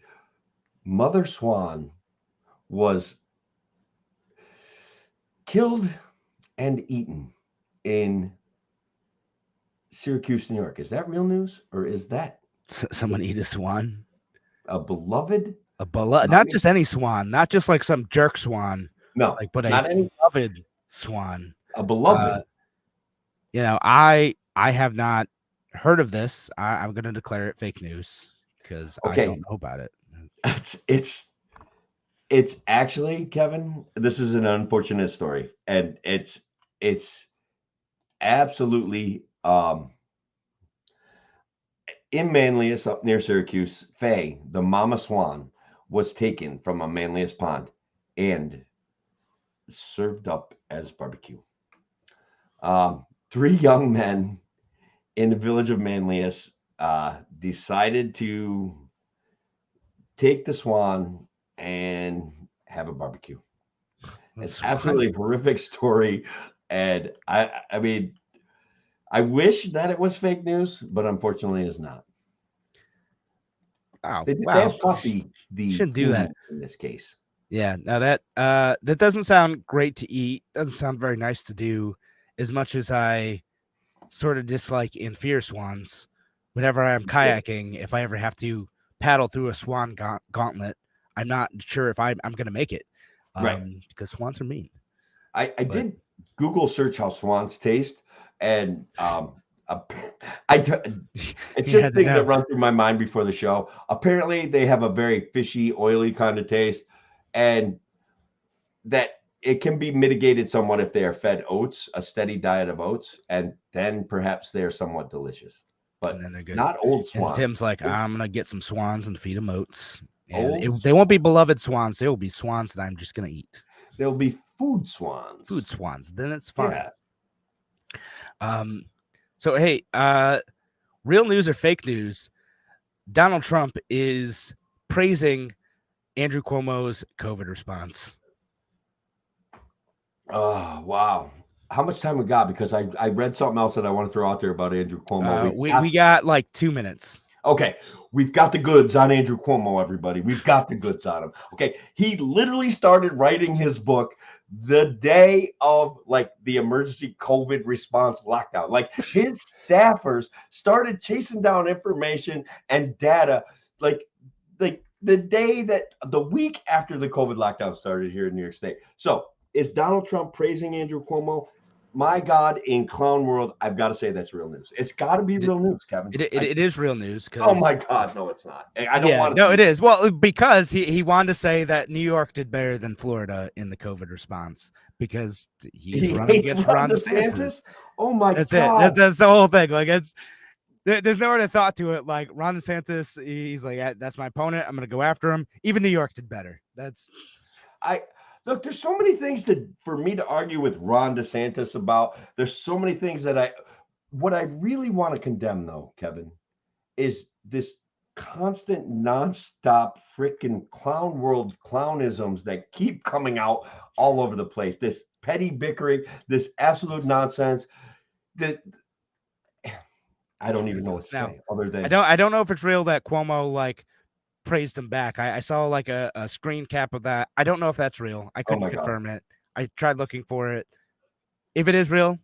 mother swan was killed and eaten in Syracuse, New York. Is that real news or is that Someone eat a swan? a beloved? Not just any swan, not just like some jerk swan, No, but not a any. beloved swan. A beloved. I have not heard of this. I'm going to declare it fake news because I Okay. don't know about it. It's actually, Kevin, this is an unfortunate story, and it's absolutely in Manlius up near Syracuse. Faye, the mama swan, was taken from a Manlius pond and served up as barbecue. 3 young men in the village of Manlius decided to take the swan and have a barbecue. It's absolutely a horrific story, and I mean, I wish that it was fake news, but unfortunately, it's not. Oh, They wow. have caught the Shouldn't do that in this case. Yeah, now that doesn't sound great to eat. Doesn't sound very nice to do. As much as I sort of dislike and fear swans, whenever I'm kayaking, if I ever have to paddle through a swan gauntlet, I'm not sure if I'm going to make it, Right. because swans are mean. I did Google search how swans taste, and it's just things that run through my mind before the show. Apparently, they have a very fishy, oily kind of taste, and that it can be mitigated somewhat if they are fed oats, a steady diet of oats, and then perhaps they are somewhat delicious. But And then they're good. Not old swans. And Tim's like, I'm gonna get some swans and feed them oats. And they won't be beloved swans. They will be swans that I'm just gonna eat. They'll be food swans. Food swans. Then it's fine. Yeah. So hey, real news or fake news? Donald Trump is praising Andrew Cuomo's COVID response. Oh, wow. How much time we got? Because I read something else that I want to throw out there about Andrew Cuomo. We got like 2 minutes. Okay, we've got the goods on Andrew Cuomo, everybody. We've got the goods on him. Okay, he literally started writing his book the day of like the emergency COVID response lockdown. Like his staffers started chasing down information and data like the day that the week after the COVID lockdown started here in New York State. So is Donald Trump praising Andrew Cuomo? My God, in clown world, I've got to say that's real news. It's got to be real news, Kevin. It is real news. Oh my God, no, it's not. I don't want to. No, it is. Well, because he wanted to say that New York did better than Florida in the COVID response because he's running against Ron DeSantis. Oh my God, that's the whole thing. Like there's no other thought to it. Like Ron DeSantis, he's like, that's my opponent. I'm gonna go after him. Even New York did better. Look, there's so many things for me to argue with Ron DeSantis about. There's so many things that what I really want to condemn, though, Kevin, is this constant, nonstop freaking clown world clownisms that keep coming out all over the place. This petty bickering, this absolute nonsense. That I don't even know what to say other than I don't know if it's real that Cuomo like praised him back. I saw like a screen cap of that. I don't know if that's real. I couldn't confirm it. I tried looking for it. If it is real,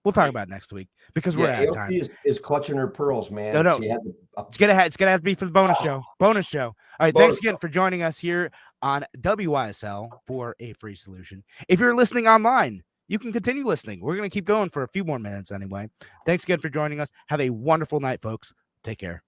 we'll talk about it next week because we're out of time. Is clutching her pearls, man. No. It's gonna have to be for the bonus show. Bonus show. All right. Thanks again for joining us here on WYSL for a free solution. If you're listening online, you can continue listening. We're gonna keep going for a few more minutes anyway. Thanks again for joining us. Have a wonderful night, folks. Take care.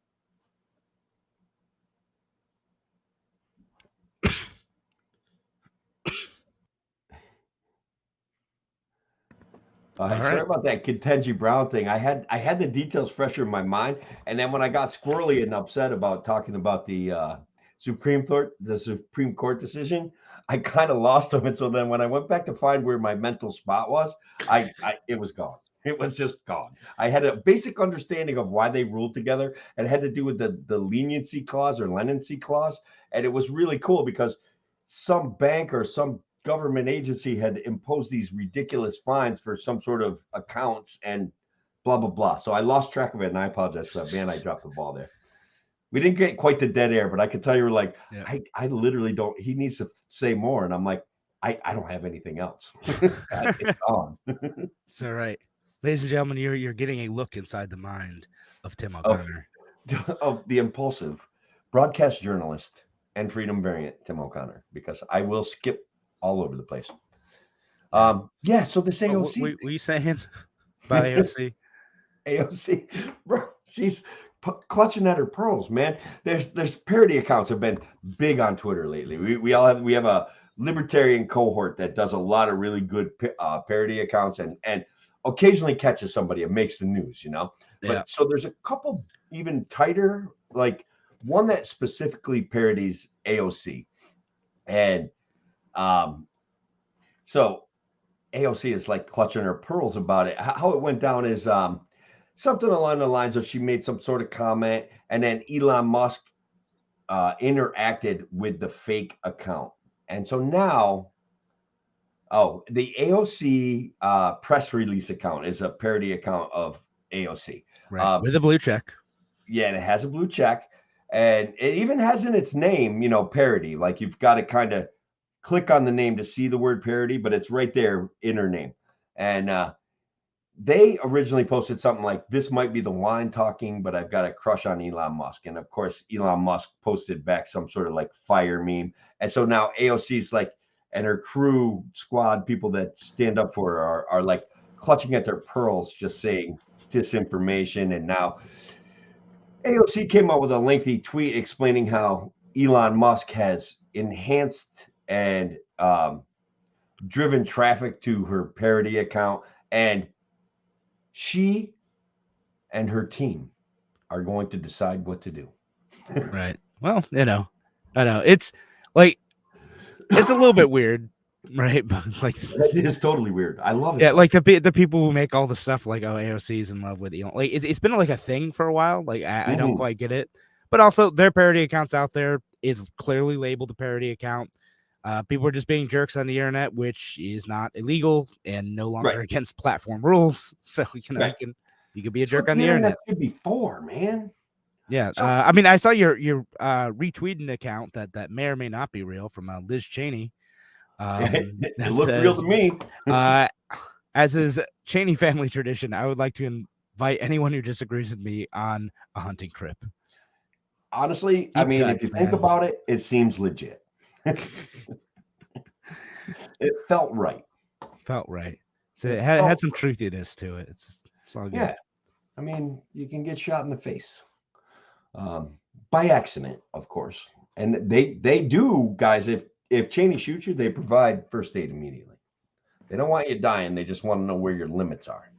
Sorry about that Ketanji Brown thing. I had the details fresher in my mind, and then when I got squirrely and upset about talking about the Supreme Court decision, I kind of lost them. And so then when I went back to find where my mental spot was, it was gone. It was just gone. I had a basic understanding of why they ruled together, and it had to do with the leniency clause or leniency clause, and it was really cool because some bank or some government agency had imposed these ridiculous fines for some sort of accounts and blah blah blah. So I lost track of it, and I apologize for that. Man, I dropped the ball there. We didn't get quite the dead air, but I could tell you were like, Yeah. I literally don't. He needs to say more, and I'm like, I don't have anything else. It's on. It's all right, ladies and gentlemen. You're getting a look inside the mind of Tim O'Connor. Of the impulsive broadcast journalist and freedom variant Tim O'Connor, because I will skip all over the place. Yeah. So this AOC, What were you saying about AOC? AOC, bro, she's clutching at her pearls, man. There's parody accounts have been big on Twitter lately. We have a libertarian cohort that does a lot of really good parody accounts and occasionally catches somebody and makes the news, you know. But Yeah. so there's a couple even tighter, like one that specifically parodies AOC, and so AOC is like clutching her pearls about it. How it went down is something along the lines of she made some sort of comment, and then Elon Musk interacted with the fake account. And so now, the AOC press release account is a parody account of AOC. Right. With a blue check. Yeah, and it has a blue check. And it even has in its name, parody. Like you've got to kind of click on the name to see the word parody, but it's right there in her name. And they originally posted something like, "This might be the wine talking, but I've got a crush on Elon Musk." And of course, Elon Musk posted back some sort of like fire meme. And so now AOC's like, and her crew squad, people that stand up for her are like clutching at their pearls, just saying disinformation. And now AOC came out with a lengthy tweet explaining how Elon Musk has enhanced and driven traffic to her parody account, and she and her team are going to decide what to do. Right. Well, I know. It's like, it's a little bit weird, right? But like, it is totally weird. I love it. Yeah, like the people who make all the stuff like, oh, AOC's in love with Elon. Like it's been like a thing for a while. Like I don't quite get it. But also their parody accounts out there is clearly labeled a parody account. People are just being jerks on the internet, which is not illegal and no longer against platform rules. So you can be a jerk on the internet. Before, man. Yeah. So, I mean, I saw your retweeting account that may or may not be real from Liz Cheney. It looked real to me. As is Cheney family tradition, I would like to invite anyone who disagrees with me on a hunting trip. Honestly, I mean, if you think about it, it seems legit. It felt right. So it had some truthiness to it. It's all good. Yeah. I mean, you can get shot in the face by accident, of course. And they do, guys, if Cheney shoots you, they provide first aid immediately. They don't want you dying. They just want to know where your limits are.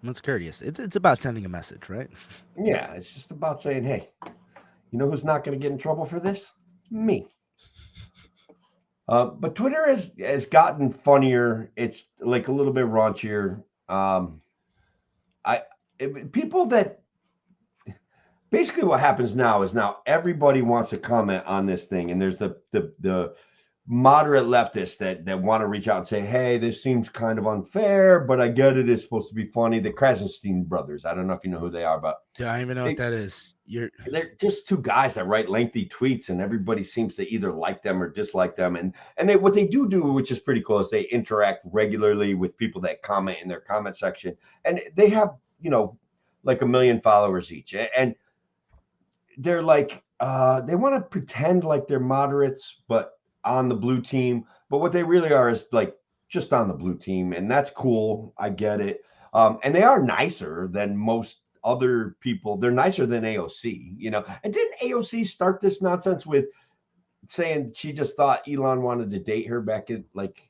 That's courteous. It's about sending a message, right? Yeah, it's just about saying, hey, you know who's not going to get in trouble for this? Me. But Twitter has gotten funnier. It's like a little bit raunchier. People that basically what happens now is everybody wants to comment on this thing, and there's the moderate leftists that want to reach out and say, hey, this seems kind of unfair, but I get it. It's supposed to be funny. The Krasenstein brothers. I don't know if you know who they are, but I don't even know what that is. They're just two guys that write lengthy tweets, and everybody seems to either like them or dislike them. And what they do, which is pretty cool, is they interact regularly with people that comment in their comment section. And they have, like 1 million followers each. And they're like, they want to pretend like they're moderates, but on the blue team. But what they really are is like just on the blue team. And that's cool. I get it. And they are nicer than most other people. They're nicer than AOC, And didn't AOC start this nonsense with saying she just thought Elon wanted to date her back in like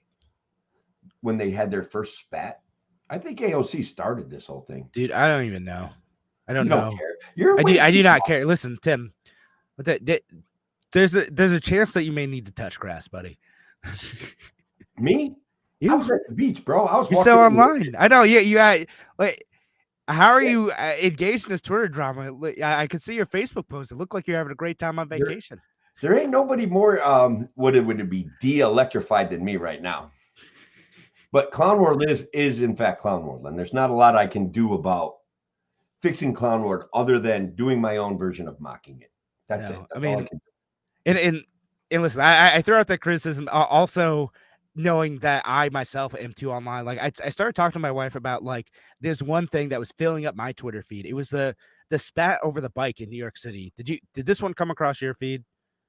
when they had their first spat? I think AOC started this whole thing. Dude, I don't even know. I don't know. Care. I do not care. Listen, Tim, but there's a chance that you may need to touch grass, buddy. Me? I was at the beach, bro. You're so online. I know. Yeah, you like. How are you engaged in this Twitter drama? I could see your Facebook post. It looked like you're having a great time on vacation. There ain't nobody more would it be de-electrified than me right now. But Clown World is in fact Clown World, and there's not a lot I can do about fixing Clown World other than doing my own version of mocking it. That's it. No, That's I all I mean, can do. and listen, I throw out that criticism also knowing that I myself am too online. Like I started talking to my wife about like there's one thing that was filling up my Twitter feed. It was the spat over the bike in New York City. Did this one come across your feed?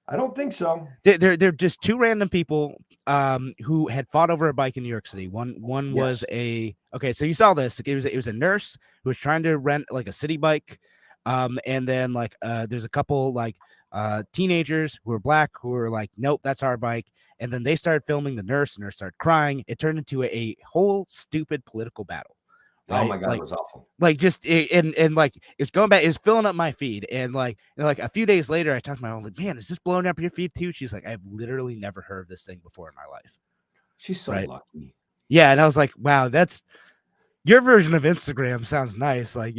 I don't think so. They're just two random people who had fought over a bike in New York City. One was so you saw this. It was a nurse who was trying to rent like a city bike. And then like there's a couple like teenagers who were black who were like, nope, that's our bike. And then they started filming the nurse, and the nurse started crying. It turned into a whole stupid political battle. Oh Right? my God, Like, it was awful. like just and like it's going back, it's filling up my feed, and like a few days later, I talked to my mom like, man, is this blowing up your feed too? She's like, I've literally never heard of this thing before in my life. She's so Right. lucky. Yeah, and I was like, wow, that's your version of Instagram. Sounds nice. Like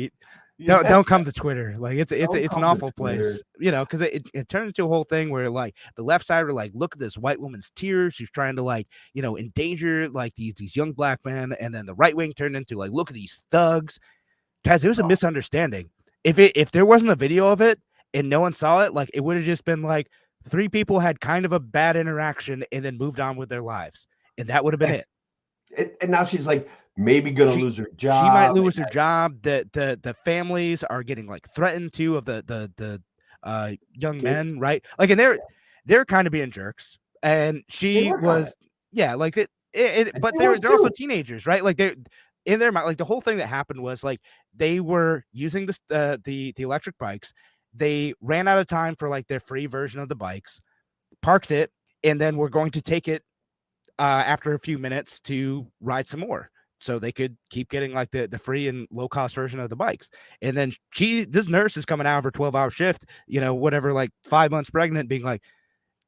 don't come to Twitter. Like it's Don't an come to awful Twitter. place, because it turned into a whole thing where like the left side were like, look at this white woman's tears, she's trying to like endanger like these young black men, and then the right wing turned into like, look at these thugs. Guys, it was a misunderstanding. If there wasn't a video of it and no one saw it, like it would have just been like three people had kind of a bad interaction and then moved on with their lives, and that would have been it. And now she's like maybe gonna lose her job. She might lose her job. The families are getting like threatened too of the young men, right? Like, and they're kind of being jerks, and she was like it but they're also teenagers, right? Like they're in their mind, like the whole thing that happened was like they were using this the electric bikes. They ran out of time for like their free version of the bikes, parked it, and then we're going to take it after a few minutes to ride some more, so they could keep getting like the free and low cost version of the bikes. And then this nurse is coming out of her 12-hour shift, whatever, like 5 months pregnant, being like,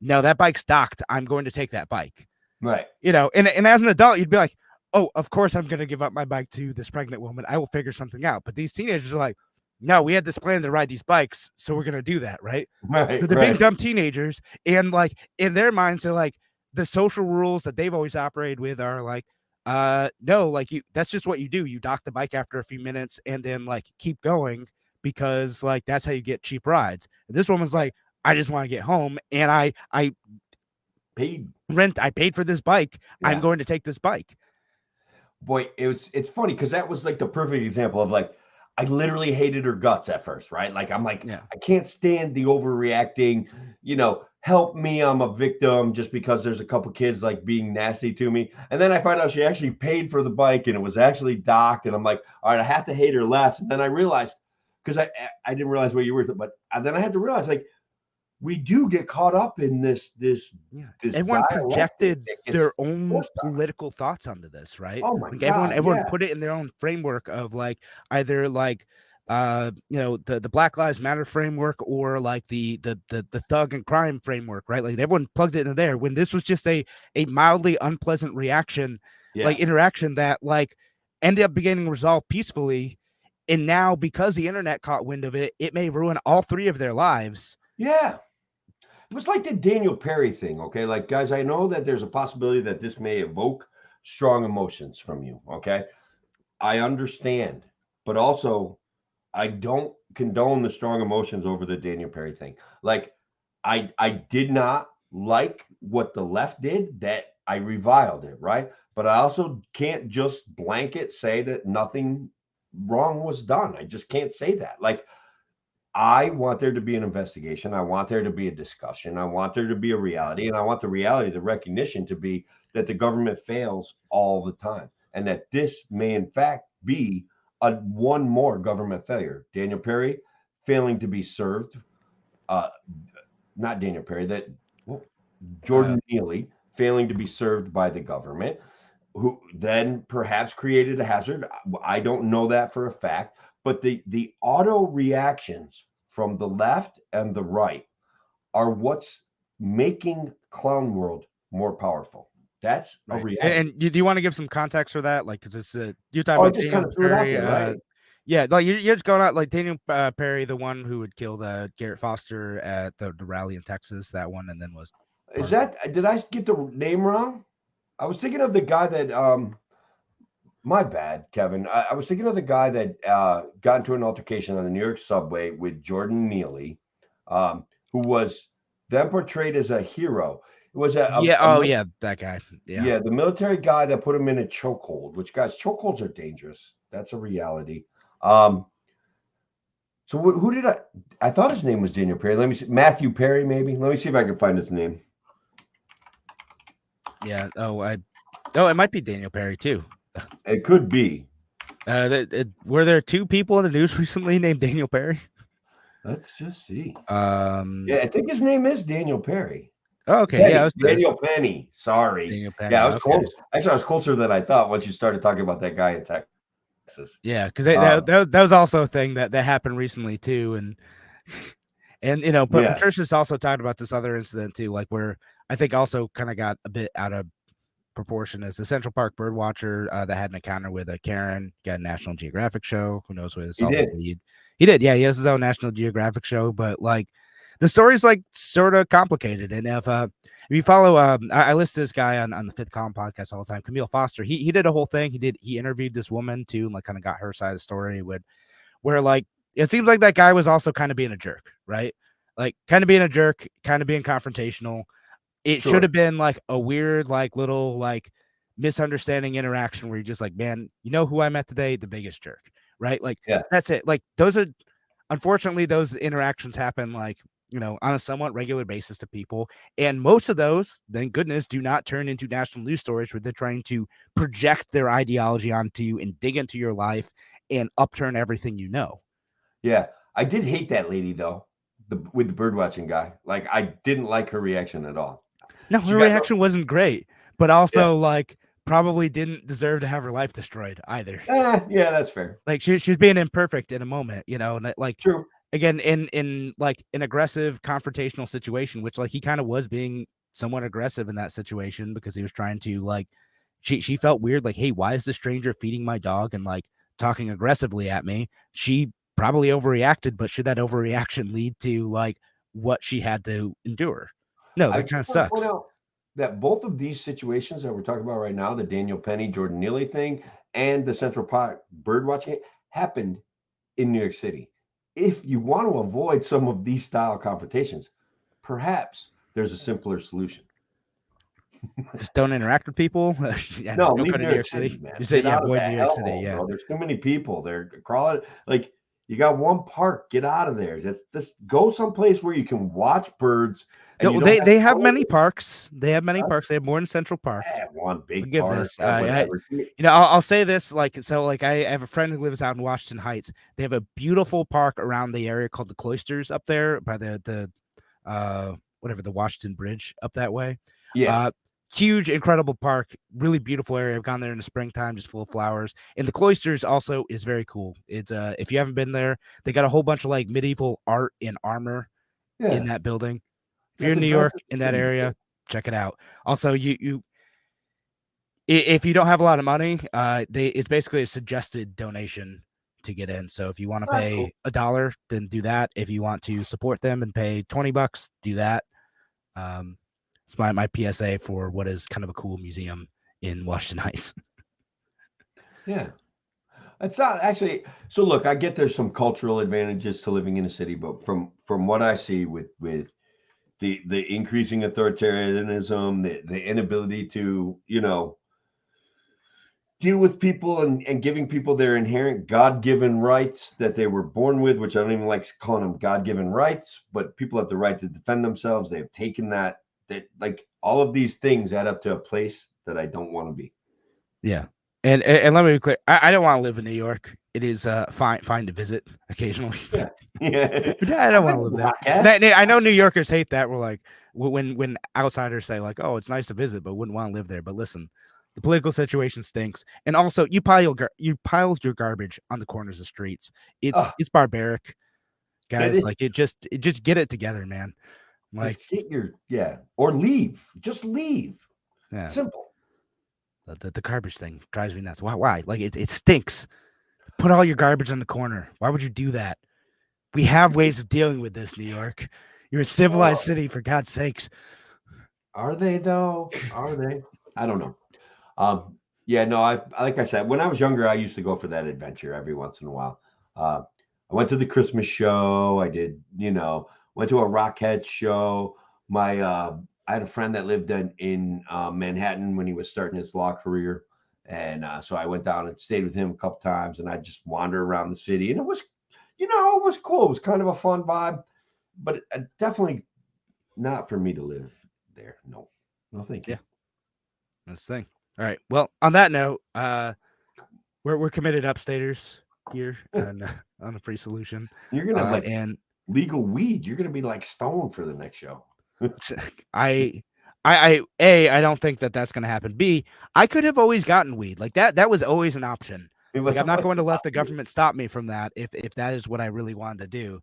no, that bike's docked, I'm going to take that bike. Right. And as an adult, you'd be like, oh, of course I'm going to give up my bike to this pregnant woman. I will figure something out. But these teenagers are like, no, we had this plan to ride these bikes, so we're going to do that, right? Right. So they're being dumb teenagers, and like in their minds, they're like, the social rules that they've always operated with are like, no, like that's just what you do. You dock the bike after a few minutes and then like keep going, because like that's how you get cheap rides. And this woman's like, I just want to get home, and I paid for this bike. Yeah. I'm going to take this bike. Boy, it's funny because that was like the perfect example of like, I literally hated her guts at first, right? Like I'm like, I can't stand the overreacting, help me, I'm a victim just because there's a couple kids like being nasty to me. And then I find out she actually paid for the bike and it was actually docked. And I'm like, all right, I have to hate her less. And then I realized, because I didn't realize what you were, but then I had to realize like, we do get caught up in this everyone projected their own political thoughts onto this, right? Oh my like God, everyone put it in their own framework of like either like the Black Lives Matter framework or like the thug and crime framework, right? Like everyone plugged it in there when this was just a mildly unpleasant reaction, like interaction that like ended up getting resolved peacefully. And now because the internet caught wind of it, it may ruin all three of their lives. Yeah. It was like the Daniel Perry thing, okay? Like, guys, I know that there's a possibility that this may evoke strong emotions from you, okay? I understand, but also I don't condone the strong emotions over the Daniel Perry thing. Like, I did not like what the left did, that I reviled it, right? But I also can't just blanket say that nothing wrong was done. I just can't say that. Like, I want there to be an investigation. I want there to be a discussion. I want there to be a reality. And I want the reality, the recognition to be that the government fails all the time. And that this may, in fact, be one more government failure. Daniel Perry failing to be served. Not Daniel Perry, Jordan Neely failing to be served by the government, who then perhaps created a hazard. I don't know that for a fact. But the auto reactions from the left and the right are what's making Clown World more powerful. That's a reality. And do you want to give some context for that? Like, because it's you're talking about Daniel Perry. Yeah, like you're just going out like Daniel Perry, the one who had killed Garrett Foster at the rally in Texas, that one, and then was Is that, did I get the name wrong? I was thinking of the guy that, my bad, Kevin. I was thinking of the guy that got into an altercation on the New York subway with Jordan Neely, who was then portrayed as a hero. It was yeah, that guy. yeah, the military guy that put him in a chokehold, which, guys, chokeholds are dangerous. That's a reality. So who did I thought his name was Daniel Perry. Let me see. Matthew Perry, maybe. Let me see if I can find his name. Yeah. It might be Daniel Perry too. It could be. Were there two people in the news recently named Daniel Perry? Let's just see. Yeah, I think his name is Daniel Perry. Oh, okay. Penny, Yeah, Daniel Penny. Sorry. Daniel Penny. Yeah, I was okay. close. Actually, I was closer than I thought once you started talking about that guy in Texas. Yeah, because that was also a thing that happened recently too, and but Yeah. Patricia's also talked about this other incident too, like where I think also kind of got a bit out of proportion as the Central Park bird watcher that had an encounter with a Karen, got a National Geographic show. Who knows what his He did. He did, yeah, he has his own National Geographic show, but like the story's like sort of complicated. And if you follow, I listen to this guy on the Fifth Column podcast all the time, Camille Foster. He did a whole thing. He interviewed this woman too, and like kind of got her side of the story where like it seems like that guy was also kind of being a jerk, right? Like kind of being a jerk, kind of being confrontational. It Sure. should have been like a weird, like little like misunderstanding interaction where you're just like, man, you know who I met today? The biggest jerk, right? Like, Yeah. that's it. Like unfortunately, those interactions happen like, on a somewhat regular basis to people. And most of those, thank goodness, do not turn into national news stories where they're trying to project their ideology onto you and dig into your life and upturn everything you know. Yeah. I did hate that lady though, with the bird watching guy. Like, I didn't like her reaction at all. No, She her got reaction wasn't great, but also like probably didn't deserve to have her life destroyed either. Yeah, that's fair. Like she was being imperfect in a moment, and like True. again in like an aggressive confrontational situation, which like he kind of was being somewhat aggressive in that situation because he was trying to like she felt weird, like, hey, why is this stranger feeding my dog and like talking aggressively at me? She probably overreacted, but should that overreaction lead to like what she had to endure? No, I that kind of just want to sucks. point out that both of these situations that we're talking about right now, the Daniel Penny, Jordan Neely thing, and the Central Park bird watching, happened in New York City. If you want to avoid some of these style confrontations, perhaps there's a simpler solution. Just don't interact with people. Yeah, No, don't leave go to New York City, man. You say, Get yeah, out of avoid that New York hellhole, City. Yeah. bro. There's too many people. They're crawling. Like, you got one park. Get out of there. Just go someplace where you can watch birds. And No, you don't they to have follow many them. parks. They have many parks. They have more than Central Park. One big Forgive park. this. Whatever. I'll say this, like, so like I have a friend who lives out in Washington Heights. They have a beautiful park around the area called the Cloisters up there by the whatever, the Washington Bridge up that way. Yeah. Huge, incredible park, really beautiful area. I've gone there in the springtime, just full of flowers. And the Cloisters also is very cool. It's if you haven't been there, they got a whole bunch of like medieval art and armor in that building. If you're in New York in that area, check it out. Also, you if you don't have a lot of money, it's basically a suggested donation to get in. So if you want to pay $1, then do that. If you want to support them and pay $20, do that. It's my PSA for what is kind of a cool museum in Washington Heights. Yeah. It's not actually. So look, I get there's some cultural advantages to living in a city, but from what I see with the increasing authoritarianism, the inability to, deal with people and giving people their inherent God-given rights that they were born with, which I don't even like calling them God-given rights, but people have the right to defend themselves. They have taken that like all of these things add up to a place that I don't want to be. Yeah. And let me be clear. I don't want to live in New York. It is fine to visit occasionally. Yeah. I don't want to live there. I know New Yorkers hate that. We're like, when outsiders say like, oh, it's nice to visit, but wouldn't want to live there. But listen, the political situation stinks. And also you pile your garbage on the corners of streets. It's barbaric, guys. Like it just get it together, man. Like just get or leave. Just leave. Yeah. Simple. The garbage thing drives me nuts. Why? Like it stinks. put all your garbage in the corner. Why would you do that? We have ways of dealing with this, New York. You're a civilized city, for God's sakes. Are they though? Are they? I don't know. Yeah, no, I like I said, when I was younger, I used to go for that adventure every once in a while. I went to the Christmas show. I did, went to a Rockhead show. I had a friend that lived in Manhattan when he was starting his law career. And so I went down and stayed with him a couple times, and I just wandered around the city, and it was, it was cool. It was kind of a fun vibe, but definitely not for me to live there. No, thank you. Yeah. That's the thing. All right. Well, on that note, we're committed upstaters here on a free solution. You're gonna have and legal weed. You're gonna be like stoned for the next show. I don't think that that's going to happen. B, I could have always gotten weed. Like that was always an option. Like, I'm not going to let the government stop me from that if that is what I really wanted to do.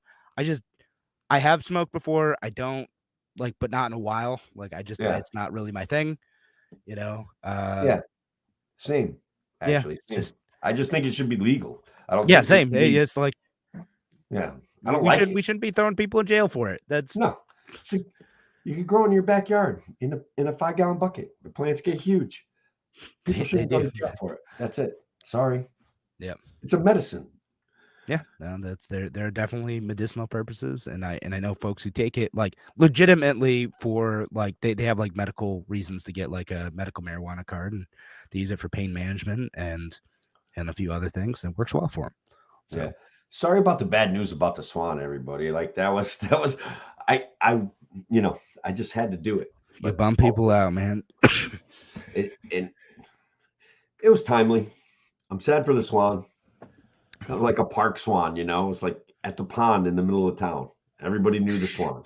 I have smoked before. I don't but not in a while. Like it's not really my thing, Yeah. Same. Actually. Yeah, I just think it should be legal. I don't. Yeah, same. It's like, yeah, I don't we shouldn't be throwing people in jail for it. That's no. You can grow in your backyard in a 5-gallon bucket. The plants get huge. People shouldn't go to jail for it. That's it. Sorry. Yeah. It's a medicine. Yeah, no, there are definitely medicinal purposes, and I know folks who take it like legitimately for like they have like medical reasons to get like a medical marijuana card, and they use it for pain management and a few other things, and it works well for them. So. Yeah. Sorry about the bad news about the swan, everybody. Like that was I just had to do it. You bum people out, man. It was timely. I'm sad for the swan. Kind of like a park swan, It's like at the pond in the middle of town. Everybody knew the swan.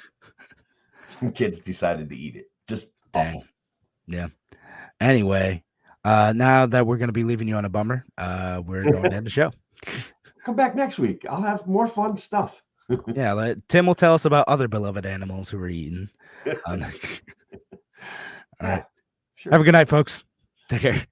Some kids decided to eat it. Just awful. Yeah. Anyway, now that we're going to be leaving you on a bummer, we're going to end the show. Come back next week. I'll have more fun stuff. Yeah, Tim will tell us about other beloved animals who were eaten. All right. Sure. Have a good night, folks. Take care.